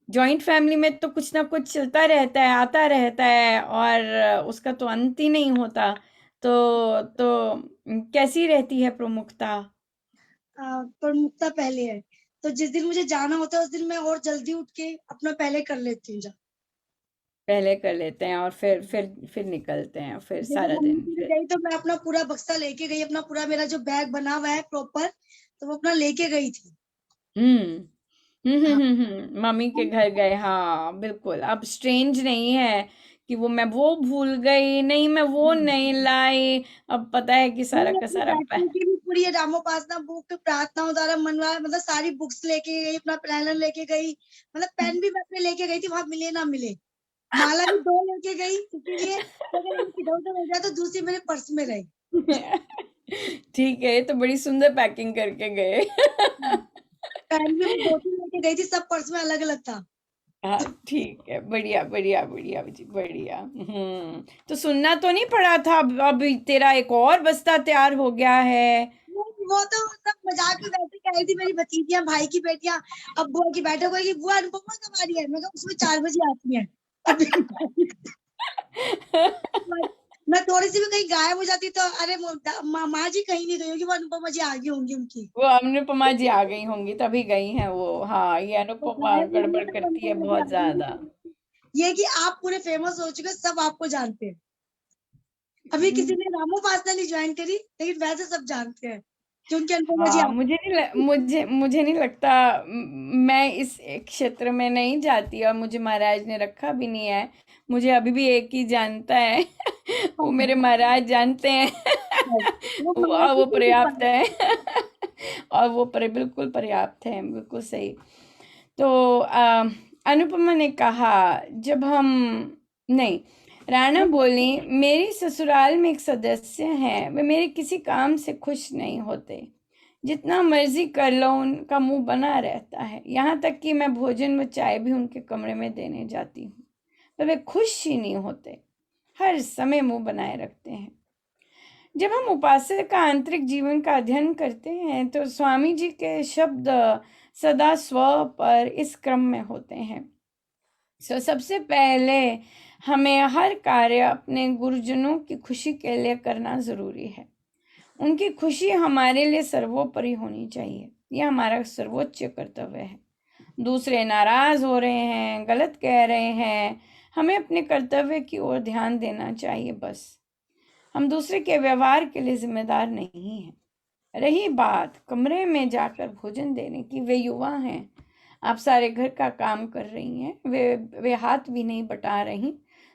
जॉइंट फैमिली में तो कुछ ना कुछ चलता रहता है, आता रहता है, और उसका तो अंत ही नहीं होता। तो कैसी रहती है प्रमुखता? प्रमुखता पहले है, तो जिस दिन मुझे जाना होता है उस दिन मैं और जल्दी उठ के अपना पहले कर लेती हूँ। पहले कर लेते हैं और फिर निकलते हैं, फिर जैसे सारा मम्मी दिन के लिए फिर। गई तो मैं अपना पूरा बक्सा लेके गई, अपना पूरा मेरा जो बैग बना हुआ है प्रॉपर, तो वो अपना लेके गई थी। हम्म हाँ। मम्मी के घर गए, हाँ बिल्कुल। अब स्ट्रेंज नहीं है कि मैं वो भूल गई, नहीं मैं वो नहीं लाई। अब पता है कि सारा मैंने का अपनी सारा बैटरी की भी पूरी रामोपासना बुक, प्रार्थनाओं द्वारा मनवा, मतलब सारी बुक्स लेके गई, अपना प्लानर लेके गई, मतलब पेन भी मैं अपने लेके गई थी, वहां मिले ना मिले। माला भी 2 लेके गई, इसीलिए अगर एक इधर उधर हो गया तो दूसरी मेरे पर्स में रही। ठीक है, ये तो बड़ी सुंदर पैकिंग करके गए। पेन भी मैं 2-3 लेके गई थी, सब पर्स में अलग अलग था। हाँ, ठीक है, बढ़िया बढ़िया बढ़िया जी, बढ़िया। तो सुनना तो नहीं पड़ा था? अब तेरा एक और बस्ता तैयार हो गया है। वो तो सब मजाक में वैसे कह रही थी, मेरी भतीजियां, भाई की बेटियां, अब बुआ की बैठक होगी, बुआ अनुपमा कब आ रही है, मैं कहा उसमें 4 बजे आती है। मैं थोड़ी सी भी कहीं गायब हो जाती तो अरे माँ जी कहीं नहीं गई होगी, वो अनुपमा जी आ गई होंगी उनकी। वो अनुपमा जी आ गई होंगी, तभी गई हैं वो। हाँ, ये तो अनुपमा गायब नहीं गड़बड़ होता तो करती है अनुपमा जी आ बहुत गई ज्यादा। होंगी। ये कि आप पूरे फेमस हो चुके, सब आपको जानते हैं। अभी किसी ने रामोपासना नहीं ज्वाइन करी, लेकिन वैसे सब जानते हैं क्योंकि अनुपमा जी हाँ, आप। मुझे नहीं लगता, मैं इस एक क्षेत्र में नहीं जाती, और मुझे महाराज ने रखा भी नहीं है। मुझे अभी भी एक ही जानता है। वो मेरे महाराज जानते हैं। वो वो महाराज की कृपा पर्याप्त है। है। और वो बिल्कुल पर्याप्त है, बिल्कुल सही। तो अनुपमा ने कहा, जब हम, नहीं, राणा बोली, मेरी ससुराल में एक सदस्य हैं, वे मेरे किसी काम से खुश नहीं होते। जितना मर्जी कर लो उनका मुंह बना रहता है, यहाँ तक कि मैं भोजन व चाय भी उनके कमरे में देने जाती हूँ, पर वे खुश ही नहीं होते, हर समय मुंह बनाए रखते हैं। जब हम उपासक का आंतरिक जीवन का अध्ययन करते हैं तो स्वामी जी के शब्द सदा स्व पर इस क्रम में होते हैं। सबसे पहले हमें हर कार्य अपने गुरुजनों की खुशी के लिए करना जरूरी है। उनकी खुशी हमारे लिए सर्वोपरि होनी चाहिए, यह हमारा सर्वोच्च कर्तव्य है। दूसरे नाराज हो रहे हैं, गलत कह रहे हैं, हमें अपने कर्तव्य की ओर ध्यान देना चाहिए, बस। हम दूसरे के व्यवहार के लिए जिम्मेदार नहीं हैं। रही बात कमरे में जाकर भोजन देने की, वे युवा हैं, आप सारे घर का काम कर रही हैं, वे हाथ भी नहीं बटा रही,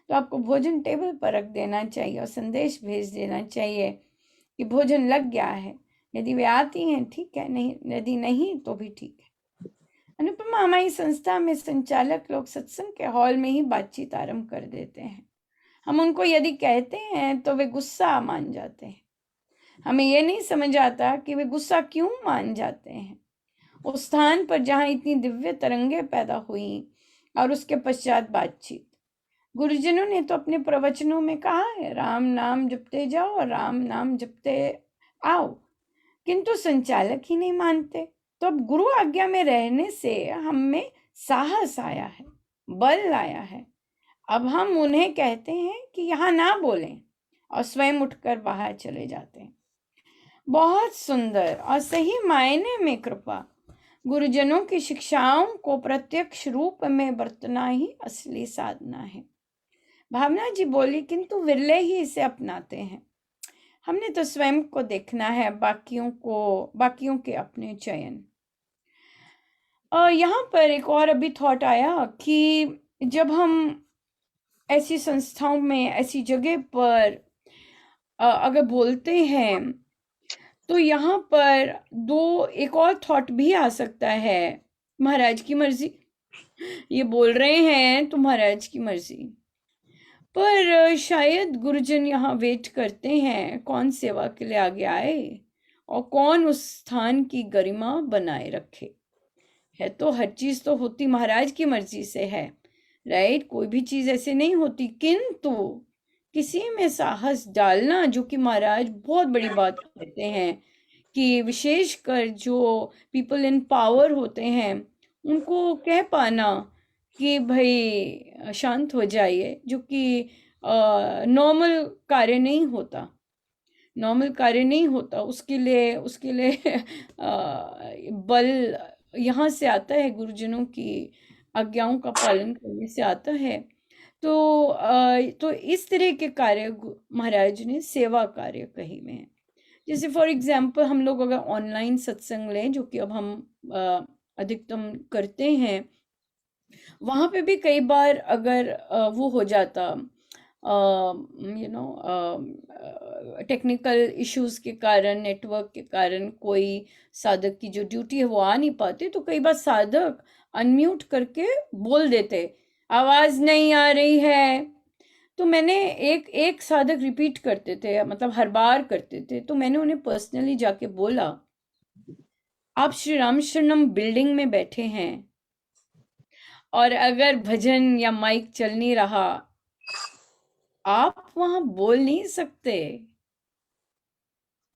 तो आपको भोजन टेबल पर रख देना चाहिए और संदेश भेज देना चाहिए कि भोजन लग गया है। यदि वे आती हैं ठीक है, नहीं, यदि नहीं तो भी ठीक है। अनुपमा, हमारी संस्था में संचालक लोग सत्संग के हॉल में ही बातचीत आरंभ कर देते हैं। हम उनको यदि कहते हैं तो वे गुस्सा मान जाते हैं। हमें यह नहीं समझ आता कि वे गुस्सा क्यों मान जाते हैं। उस स्थान पर जहां इतनी दिव्य तरंगे पैदा हुई और उसके पश्चात बातचीत। गुरुजनों ने तो अपने प्रवचनों में कहा है, राम नाम जपते जाओ और राम नाम जपते आओ, किंतु संचालक ही नहीं मानते। तो अब गुरु आज्ञा में रहने से हम में साहस आया है, बल आया है। अब हम उन्हें कहते हैं कि यहाँ ना बोलें, और स्वयं उठकर बाहर चले जाते हैं। बहुत सुंदर और सही मायने में कृपा। गुरुजनों की शिक्षाओं को प्रत्यक्ष रूप में बरतना ही असली साधना है। भावना जी बोली, किंतु विरले ही इसे अपनाते हैं। हमने तो स्वयं को देखना है, बाकियों के अपने चयन। और यहाँ पर एक और अभी थॉट आया कि जब हम ऐसी संस्थाओं में, ऐसी जगह पर अगर बोलते हैं तो यहाँ पर एक और थॉट भी आ सकता है, महाराज की मर्जी, ये बोल रहे हैं तो महाराज की मर्जी, पर शायद गुरुजन यहाँ वेट करते हैं कौन सेवा के लिए आगे आए और कौन उस स्थान की गरिमा बनाए रखे। है तो हर चीज तो होती महाराज की मर्जी से है, राइट, कोई भी चीज ऐसे नहीं होती, किंतु किसी में साहस डालना, जो कि महाराज बहुत बड़ी बात कहते हैं कि विशेषकर जो पीपल इन पावर होते हैं उनको कह पाना कि भाई शांत हो जाइए, जो कि नॉर्मल कार्य नहीं होता, नॉर्मल कार्य नहीं होता। उसके लिए बल यहाँ से आता है, गुरुजनों की आज्ञाओं का पालन करने से आता है। तो इस तरह के कार्य महाराज ने सेवा कार्य कही में है। जैसे फॉर एग्जाम्पल हम लोग अगर ऑनलाइन सत्संग लें, जो कि अब हम अधिकतम करते हैं, वहाँ पे भी कई बार अगर वो हो जाता, टेक्निकल इश्यूज के कारण, नेटवर्क के कारण कोई साधक की जो ड्यूटी है वो आ नहीं पाते, तो कई बार साधक अनम्यूट करके बोल देते आवाज नहीं आ रही है। तो मैंने एक साधक रिपीट करते थे, मतलब हर बार करते थे, तो मैंने उन्हें पर्सनली जाके बोला, आप श्री राम शरणम बिल्डिंग में बैठे हैं और अगर भजन या माइक चल नहीं रहा, आप वहां बोल नहीं सकते,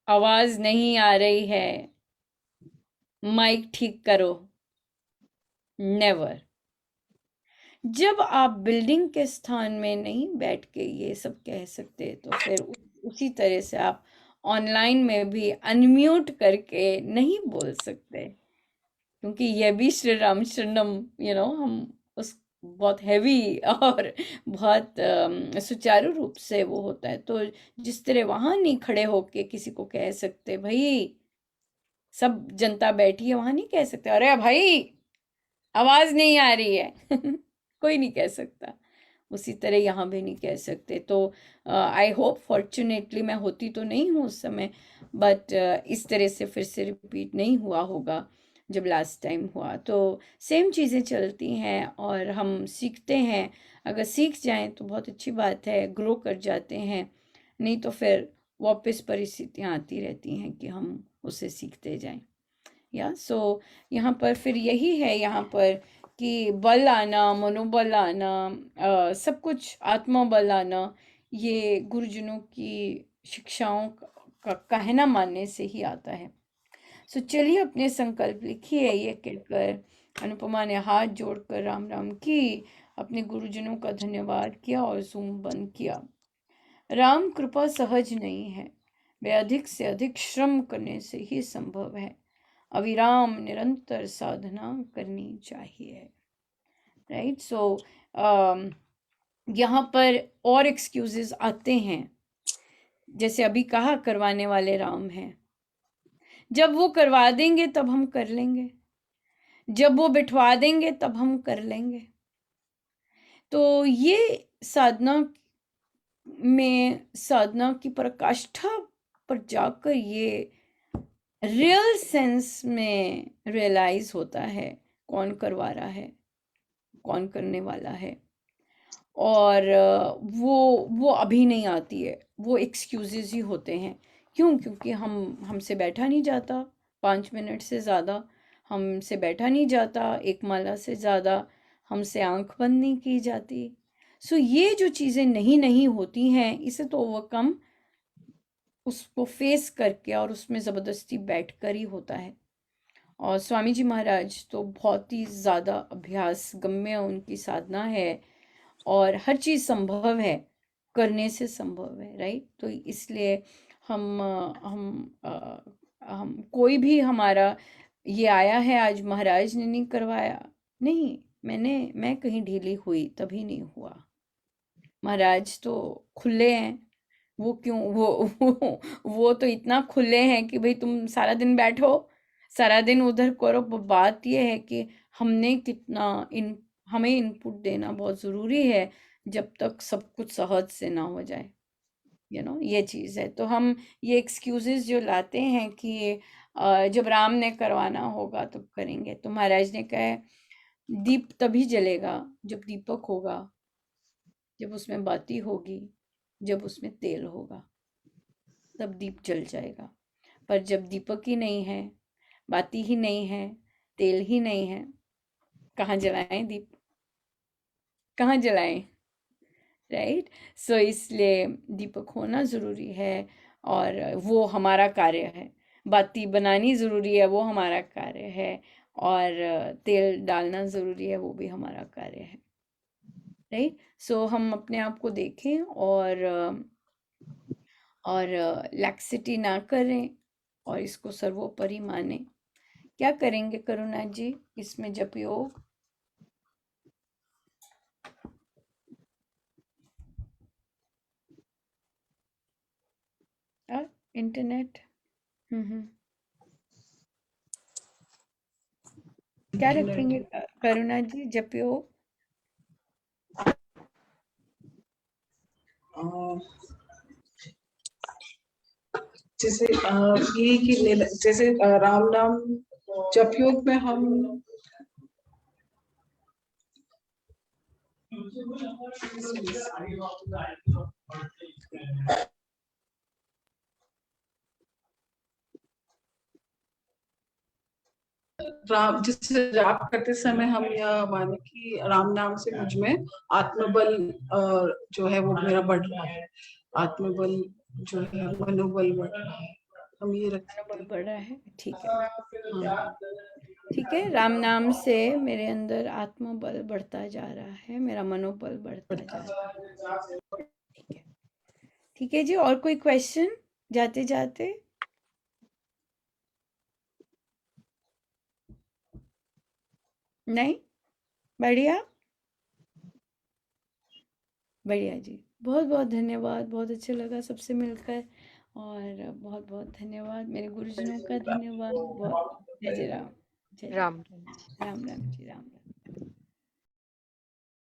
आवाज नहीं आ रही है, माइक ठीक करो, नेवर। जब आप बिल्डिंग के स्थान में नहीं बैठ के ये सब कह सकते, तो फिर उसी तरह से आप ऑनलाइन में भी अनम्यूट करके नहीं बोल सकते, क्योंकि यह भी श्री राम शरणम हम उस बहुत हैवी और बहुत सुचारू रूप से वो होता है। तो जिस तरह वहां नहीं खड़े होके किसी को कह सकते भाई, सब जनता बैठी है, वहां नहीं कह सकते अरे भाई आवाज नहीं आ रही है कोई नहीं कह सकता, उसी तरह यहाँ भी नहीं कह सकते। तो आई होप, फॉर्चुनेटली मैं होती तो नहीं हूँ उस समय, बट इस तरह से फिर से रिपीट नहीं हुआ होगा जब लास्ट टाइम हुआ। तो सेम चीज़ें चलती हैं और हम सीखते हैं, अगर सीख जाएं तो बहुत अच्छी बात है, ग्रो कर जाते हैं, नहीं तो फिर वापस परिस्थितियाँ आती रहती हैं कि हम उसे सीखते जाएं। सो यहाँ पर फिर यही है, यहाँ पर कि बल आना, मनोबल आना, सब कुछ आत्मबल आना, ये गुरुजनों की शिक्षाओं का कहना मानने से ही आता है। सो चलिए अपने संकल्प लिखिए, ये कहकर अनुपमा ने हाथ जोड़कर राम राम की, अपने गुरुजनों का धन्यवाद किया और जूम बंद किया। राम कृपा सहज नहीं है, वे अधिक से अधिक श्रम करने से ही संभव है, अविराम निरंतर साधना करनी चाहिए, राइट। सो यहाँ पर और एक्सक्यूजेस आते हैं, जैसे अभी कहा करवाने वाले राम हैं, जब वो करवा देंगे तब हम कर लेंगे, जब वो बिठवा देंगे तब हम कर लेंगे। तो ये साधना की पराकाष्ठा पर जाकर ये रियल सेंस में रियलाइज होता है कौन करवा रहा है, कौन करने वाला है। और वो अभी नहीं आती है, वो एक्सक्यूजेस ही होते हैं। क्यों? क्योंकि हमसे बैठा नहीं जाता 5 मिनट से ज़्यादा, हमसे बैठा नहीं जाता 1 माला से ज़्यादा, हमसे आंख बंद नहीं की जाती। सो ये जो चीज़ें नहीं होती हैं, इसे तो ओवरकम उसको फेस करके और उसमें ज़बरदस्ती बैठकर ही होता है। और स्वामी जी महाराज तो बहुत ही ज़्यादा अभ्यास गम्य उनकी साधना है, और हर चीज़ संभव है, करने से संभव है, राइट। तो इसलिए हम कोई भी हमारा ये आया है आज महाराज ने नहीं करवाया, नहीं, मैं कहीं ढीली हुई तभी नहीं हुआ, महाराज तो खुले हैं, वो क्यों वो तो इतना खुले हैं कि भाई तुम सारा दिन बैठो, सारा दिन उधर करो। बात ये है कि हमने कितना हमें इनपुट देना बहुत ज़रूरी है, जब तक सब कुछ सहज से ना हो जाए। ये चीज़ है। तो हम ये एक्सक्यूजेस जो लाते हैं कि जब राम ने करवाना होगा तो करेंगे। तो महाराज ने कहा है, दीप तभी जलेगा जब दीपक होगा, जब उसमें बाती होगी, जब उसमें तेल होगा, तब दीप जल जाएगा। पर जब दीपक ही नहीं है, बाती ही नहीं है, तेल ही नहीं है, कहाँ जलाएं दीप, कहाँ जलाएं, राइट? सो इसलिए दीपक होना ज़रूरी है और वो हमारा कार्य है। बाती बनानी ज़रूरी है, वो हमारा कार्य है। और तेल डालना ज़रूरी है, वो भी हमारा कार्य है, राइट? सो हम अपने आप को देखें और लैक्सिटी ना करें और इसको सर्वोपरि माने। क्या करेंगे करुणा जी इसमें जप योग? इंटरनेट। क्या रखेंगे करुणा जी जप योग? जैसे ये कि जैसे राम नाम जप योग में हम राम जिससे जाप करते समय हम यह माने कि राम नाम से मुझ में आत्मबल जो है वो मेरा बढ़ रहा है, आत्मबल जो है मनोबल बढ़ रहा है, हम ये रखते मनोबल हैं। बढ़ रहा है, ठीक है। हाँ। ठीक है, राम नाम से मेरे अंदर आत्मबल बढ़ता जा रहा है, मेरा मनोबल बढ़ता जा रहा है। ठीक है, ठीक है जी। और कोई क्वेश्चन जाते जाते? नहीं? बढ़िया, बढ़िया जी। बहुत बहुत धन्यवाद, बहुत अच्छा लगा सबसे मिलकर और बहुत बहुत धन्यवाद मेरे गुरुजनों का, धन्यवाद बहुत। जय जय राम, जय जय राम राम, राम राम जी, राम राम।